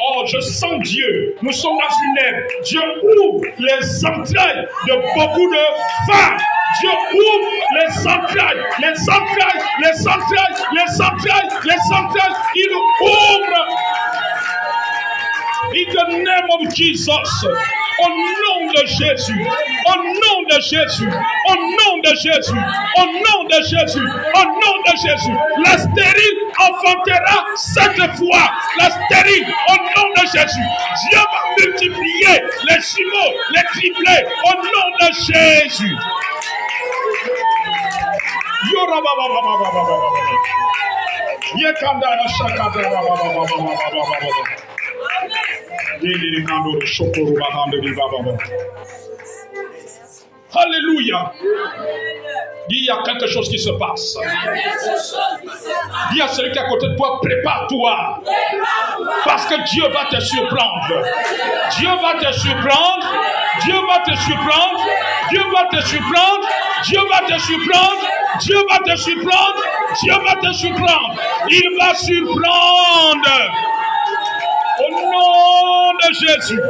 Oh, je sens Dieu. Nous sommes dans une ère. Dieu ouvre les entrailles de beaucoup de femmes. Dieu ouvre les entrailles, les entrailles, les entrailles, les entrailles, les entrailles. Il ouvre. In the name of Jesus. Au nom de Jésus. Au nom de Jésus. Au nom de Jésus. Au nom de Jésus. Au nom de Jésus. La stérile enfantera 7 fois. La stérile au nom de Jésus. Dieu va multiplier les jumeaux, les triplés au nom de Jésus. Alléluia. Dis, il y a quelque chose qui se passe. Dis à celui qui est à côté de toi, prépare-toi. Parce que Dieu va te surprendre. Dieu va te surprendre. Dieu va te surprendre. Dieu va te surprendre. Dieu va te surprendre. Dieu va te surprendre. Dieu va te surprendre. Il va surprendre. Au nom de Jésus.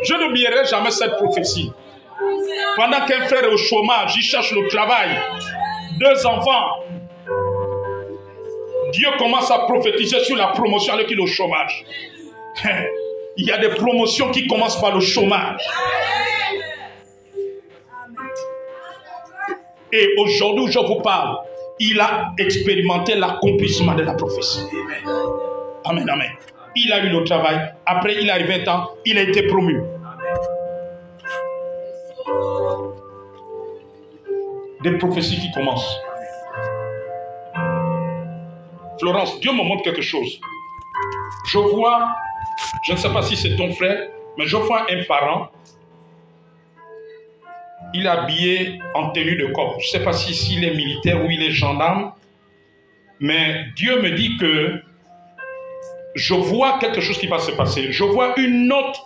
Je n'oublierai jamais cette prophétie. Pendant qu'un frère est au chômage, il cherche le travail. 2 enfants. Dieu commence à prophétiser sur la promotion avec le chômage. Il y a des promotions qui commencent par le chômage. Et aujourd'hui où je vous parle, il a expérimenté l'accomplissement de la prophétie. Amen, amen. Il a eu le travail. Après, il a eu 20 ans. Il a été promu. Des prophéties qui commencent. Florence, Dieu me montre quelque chose. Je vois, je ne sais pas si c'est ton frère, mais je vois un parent. Il est habillé en tenue de corps. Je ne sais pas s'il est militaire ou il est gendarme. Mais Dieu me dit que je vois quelque chose qui va se passer. Je vois une note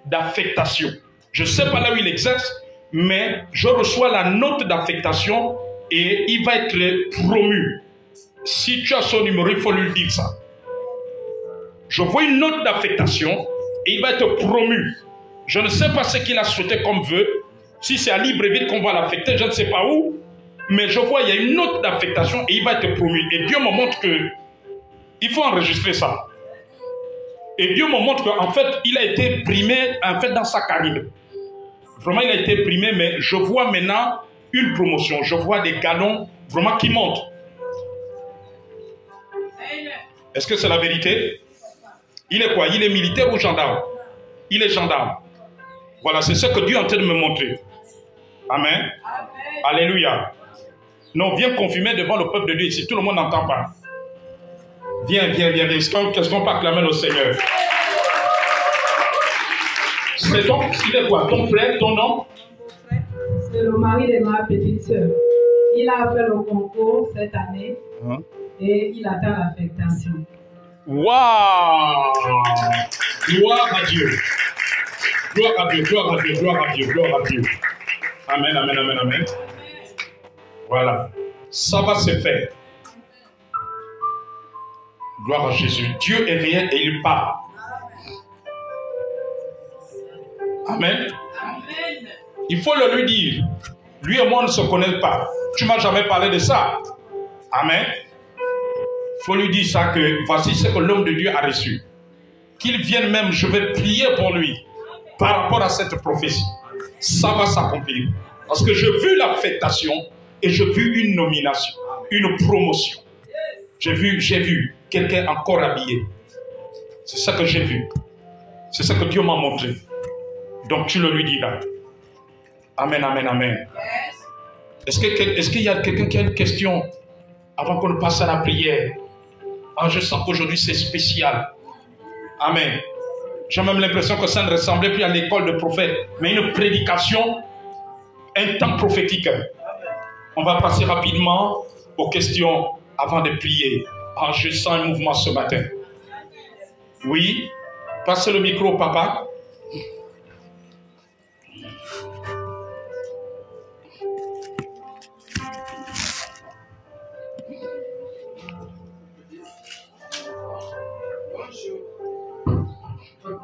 d'affectation. Je ne sais pas là où il exerce, mais je reçois la note d'affectation et il va être promu. Si tu as son numéro, il faut lui dire ça. Je vois une note d'affectation et il va être promu. Je ne sais pas ce qu'il a souhaité comme vœu. Si c'est à Libreville qu'on va l'affecter, je ne sais pas où. Mais je vois, il y a une note d'affectation et il va être promu. Et Dieu me montre que il faut enregistrer ça. Et Dieu me montre qu'en fait, il a été primé en fait, dans sa carrière. Vraiment, il a été primé, mais je vois maintenant une promotion. Je vois des galons vraiment qui montent. Est-ce que c'est la vérité? Il est quoi? Il est militaire ou gendarme? Il est gendarme. Voilà, c'est ce que Dieu est en train de me montrer. Amen. Amen. Alléluia. Non, viens confirmer devant le peuple de Dieu ici. Tout le monde n'entend pas. Viens, viens, viens. Qu'est-ce qu'on peut acclamer au Seigneur? C'est ton, il est quoi? Ton frère, ton nom? C'est le mari de ma petite soeur. Il a fait le concours cette année et il attend l'affectation. Waouh! Gloire à Dieu. Gloire à Dieu, gloire à Dieu, gloire à Dieu, gloire à Dieu. Amen, amen, amen, amen. Voilà. Ça va se faire. Gloire à Jésus. Dieu est réel et il parle. Amen. Il faut le lui dire. Lui et moi ne se connaissent pas. Tu ne m'as jamais parlé de ça. Amen. Il faut lui dire ça, que voici ce que l'homme de Dieu a reçu. Qu'il vienne même, je vais prier pour lui par rapport à cette prophétie. Ça va s'accomplir. Parce que j'ai vu l'affectation et j'ai vu une nomination, une promotion. J'ai vu quelqu'un encore habillé. C'est ça que j'ai vu. C'est ça que Dieu m'a montré. Donc tu le lui diras. Amen, amen, amen. Est-ce qu'il y a quelqu'un qui a une question avant qu'on passe à la prière? Ah, je sens qu'aujourd'hui c'est spécial. Amen. J'ai même l'impression que ça ne ressemblait plus à l'école de prophète, mais une prédication, un temps prophétique. On va passer rapidement aux questions avant de prier. Ah, je sens un mouvement ce matin. Oui, passez le micro, papa.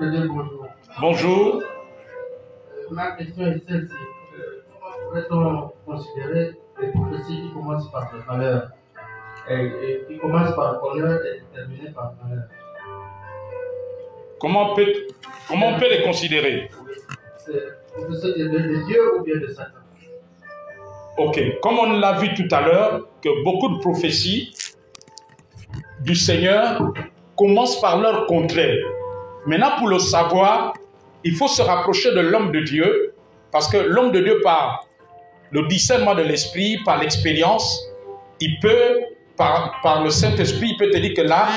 Bonjour. Bonjour. Ma question est celle-ci. Pourrait-on considérer les prophéties qui commencent par le malheur et qui commencent par le bonheur et terminent par le malheur? Comment on peut les considérer? C'est prophétie de Dieu ou bien de Satan? Ok, comme on l'a vu tout à l'heure, que beaucoup de prophéties du Seigneur commencent par leur contraire. Maintenant, pour le savoir, il faut se rapprocher de l'homme de Dieu, parce que l'homme de Dieu, par le discernement de l'esprit, par l'expérience, il peut, par le Saint-Esprit, il peut te dire que là,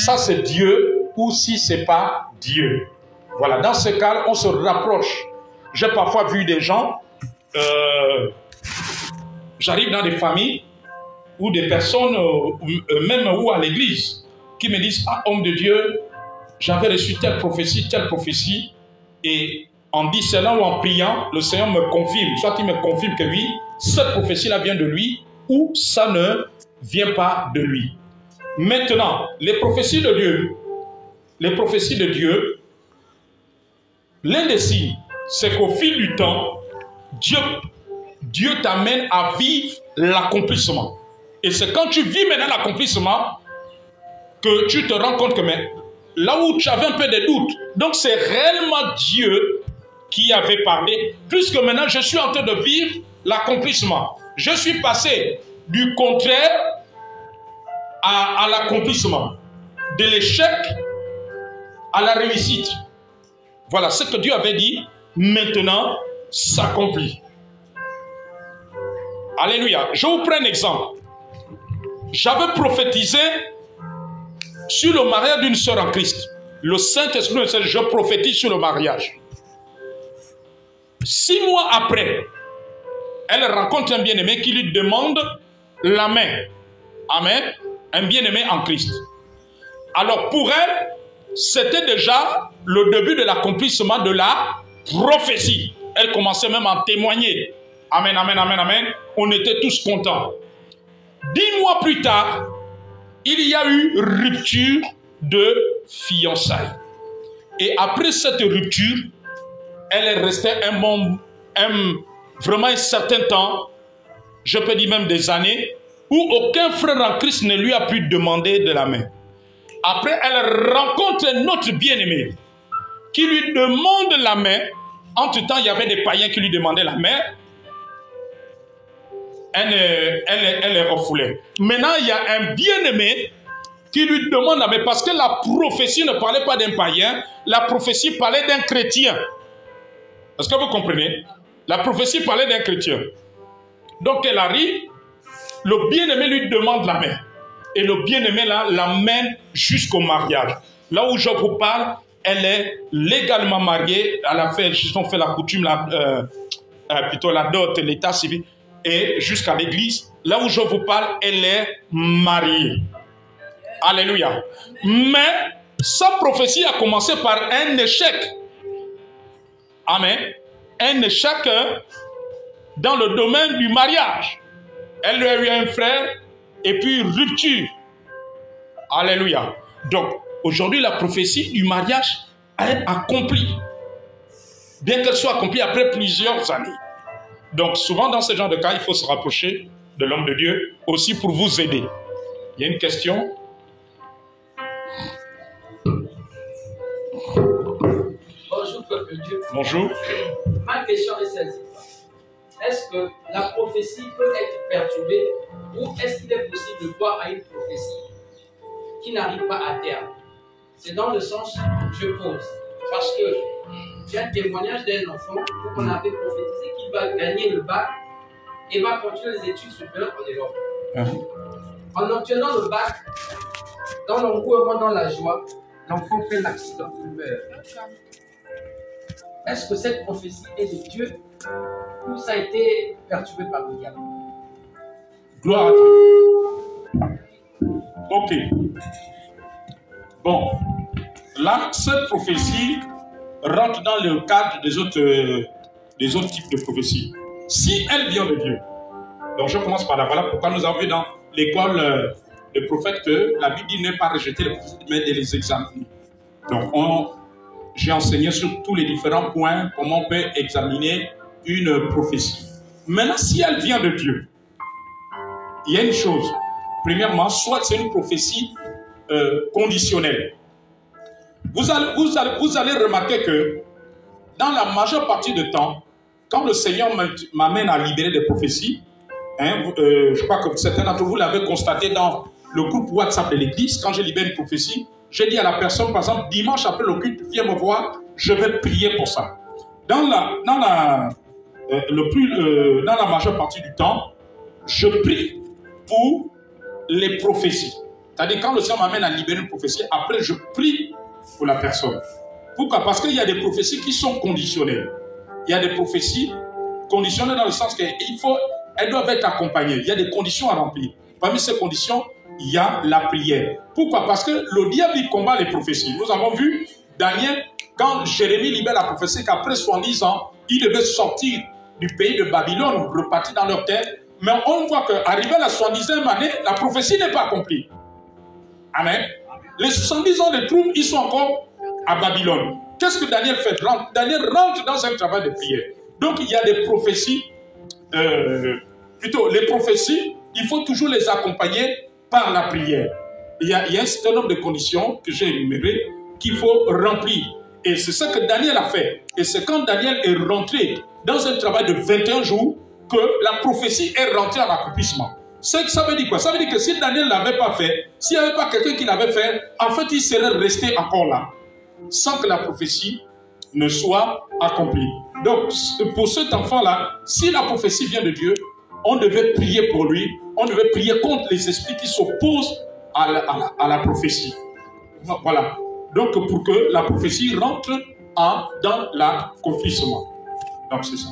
ça c'est Dieu, ou si c'est pas Dieu. Voilà, dans ce cas, on se rapproche. J'ai parfois vu des gens, j'arrive dans des familles, ou des personnes, même ou à l'église, qui me disent, ah, homme de Dieu, j'avais reçu telle prophétie, et en discernant ou en priant, le Seigneur me confirme, soit il me confirme que oui, cette prophétie-là vient de lui, ou ça ne vient pas de lui. Maintenant, les prophéties de Dieu, l'un des signes, c'est qu'au fil du temps, Dieu t'amène à vivre l'accomplissement. Et c'est quand tu vis maintenant l'accomplissement que tu te rends compte que là où tu avais un peu de doute, donc c'est réellement Dieu qui avait parlé, puisque maintenant je suis en train de vivre l'accomplissement. Je suis passé du contraire à l'accomplissement, de l'échec à la réussite. Voilà ce que Dieu avait dit, maintenant s'accomplit. Alléluia. Je vous prends un exemple. J'avais prophétisé sur le mariage d'une sœur en Christ. Le Saint-Esprit me dit, je prophétise sur le mariage. 6 mois après, elle rencontre un bien-aimé qui lui demande la main. Amen. Un bien-aimé en Christ. Alors pour elle, c'était déjà le début de l'accomplissement de la prophétie. Elle commençait même à témoigner. Amen, amen, amen, amen. On était tous contents. 10 mois plus tard, il y a eu rupture de fiançailles. Et après cette rupture, elle est restée vraiment un certain temps, je peux dire même des années, où aucun frère en Christ ne lui a pu demander de la main. Après, elle rencontre un autre bien-aimé qui lui demande la main. Entre-temps, il y avait des païens qui lui demandaient la main. Elle est refoulée. Maintenant, il y a un bien-aimé qui lui demande la main parce que la prophétie ne parlait pas d'un païen, la prophétie parlait d'un chrétien. Est-ce que vous comprenez? La prophétie parlait d'un chrétien. Donc, elle arrive, le bien-aimé lui demande la main. Et le bien-aimé là l'amène jusqu'au mariage. Là où je vous parle, elle est légalement mariée. Elle a fait, ils ont fait la coutume, plutôt la dot, l'état civil, et jusqu'à l'église. Là où je vous parle, elle est mariée. Alléluia. Mais sa prophétie a commencé par un échec. Amen. Un échec dans le domaine du mariage. Elle a eu un frère. Et puis rupture. Alléluia. Donc, aujourd'hui, la prophétie du mariage est accomplie. bien qu'elle soit accomplie après plusieurs années. Donc souvent dans ce genre de cas, il faut se rapprocher de l'homme de Dieu aussi pour vous aider. Il y a une question? Bonjour, peuple de Dieu. Bonjour. Ma question est celle-ci. Est-ce que la prophétie peut être perturbée ou est-ce qu'il est possible de croire à une prophétie qui n'arrive pas à terme? C'est dans le sens que je pose. Parce que j'ai un témoignage d'un enfant où on avait prophétisé qu'il va gagner le bac et va continuer les études supérieures en Europe. En obtenant le bac, dans l'engouement, dans la joie, l'enfant fait l'accident, il meurt. Est-ce que cette prophétie est de Dieu ou ça a été perturbé par le diable? Gloire à Dieu. Ok. Bon. Là, cette prophétie rentre dans le cadre des autres types de prophéties. Si elle vient de Dieu. Donc je commence par là. Voilà pourquoi nous avons vu dans l'école des prophètes que la Bible dit ne pas rejeter les prophéties, mais de les examiner. Donc j'ai enseigné sur tous les différents points comment on peut examiner une prophétie. Maintenant, si elle vient de Dieu, il y a une chose. Premièrement, soit c'est une prophétie conditionnelle. Vous allez remarquer que dans la majeure partie du temps, quand le Seigneur m'amène à libérer des prophéties, je crois que certains d'entre vous l'avez constaté dans le groupe WhatsApp de l'église, quand je libère une prophétie, j'ai dit à la personne, par exemple, dimanche après le culte, viens me voir, je vais prier pour ça. Dans la majeure partie du temps, je prie pour les prophéties. C'est-à-dire quand le Seigneur m'amène à libérer une prophétie, après je prie pour la personne. Pourquoi? Parce qu'il y a des prophéties qui sont conditionnelles. Il y a des prophéties conditionnelles dans le sens qu'elles doivent être accompagnées. Il y a des conditions à remplir. Parmi ces conditions, il y a la prière. Pourquoi? Parce que le diable, il combat les prophéties. Nous avons vu Daniel, quand Jérémie libère la prophétie, qu'après 70 ans, il devait sortir du pays de Babylone, repartir dans leur terre. Mais on voit qu'arrivé à la 70e année, la prophétie n'est pas accomplie. Amen. Les 70 ans de troubles, ils sont encore à Babylone. Qu'est-ce que Daniel fait? Daniel rentre dans un travail de prière. Donc il y a des prophéties, les prophéties, il faut toujours les accompagner par la prière. Il y a un certain nombre de conditions que j'ai énumérées qu'il faut remplir. Et c'est ce que Daniel a fait. Et c'est quand Daniel est rentré dans un travail de 21 jours que la prophétie est rentrée en accomplissement. Ça veut dire quoi? Ça veut dire que si Daniel ne l'avait pas fait, s'il n'y avait pas quelqu'un qui l'avait fait, en fait, il serait resté encore là, sans que la prophétie ne soit accomplie. Donc, pour cet enfant-là, si la prophétie vient de Dieu, on devait prier pour lui, on devait prier contre les esprits qui s'opposent à la prophétie. Voilà. Donc, pour que la prophétie rentre dans l'accomplissement. Donc, c'est ça.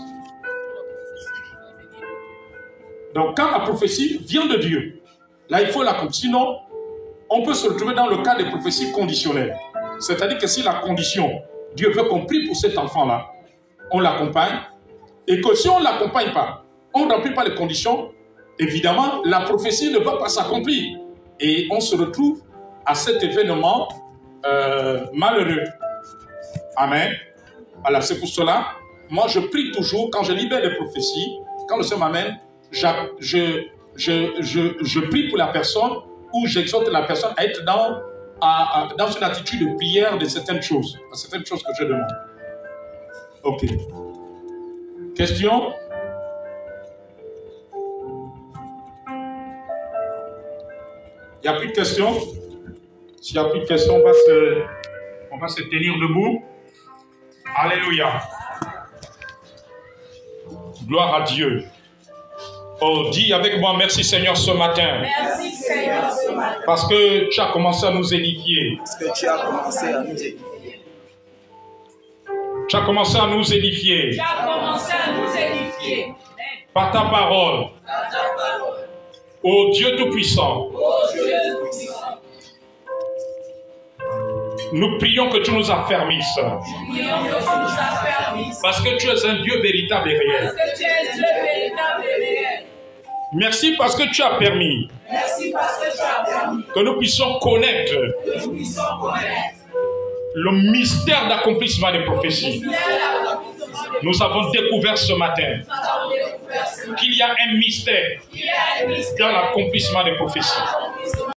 Donc, quand la prophétie vient de Dieu, là, il faut l'accomplir. Sinon, on peut se retrouver dans le cas des prophéties conditionnelles. C'est-à-dire que si la condition, Dieu veut qu'on prie pour cet enfant-là, on l'accompagne. Et que si on ne l'accompagne pas, on ne remplit pas les conditions, évidemment, la prophétie ne va pas s'accomplir. Et on se retrouve à cet événement malheureux. Amen. Voilà, c'est pour cela, moi, je prie toujours, quand je libère les prophéties, quand le Seigneur m'amène, je prie pour la personne ou j'exhorte la personne à être dans une attitude de prière de certaines choses que je demande. Ok. Question? Il n'y a plus de questions? S'il n'y a plus de questions, on va se tenir debout. Alléluia. Gloire à Dieu. Oh, dis avec moi, merci Seigneur ce matin. Merci Seigneur ce matin. Parce que tu as commencé à nous édifier. Parce que tu as commencé à nous édifier. Tu as commencé à nous édifier. Tu as commencé à nous édifier. Par ta parole. Par ta parole. Ô Dieu Tout-Puissant. Ô Dieu Tout-Puissant. Nous prions que tu nous affermisses. Nous prions que tu nous affermisses. Parce que tu es un Dieu véritable et réel. Parce que tu es un Dieu véritable et réel. Merci parce que tu as permis. Merci parce que tu as permis. Que nous puissions connaître. Que nous puissions connaître. Le mystère d'accomplissement des prophéties. Le mystère d'accomplissement Nous avons découvert ce matin qu'il y a un mystère dans l'accomplissement des prophéties.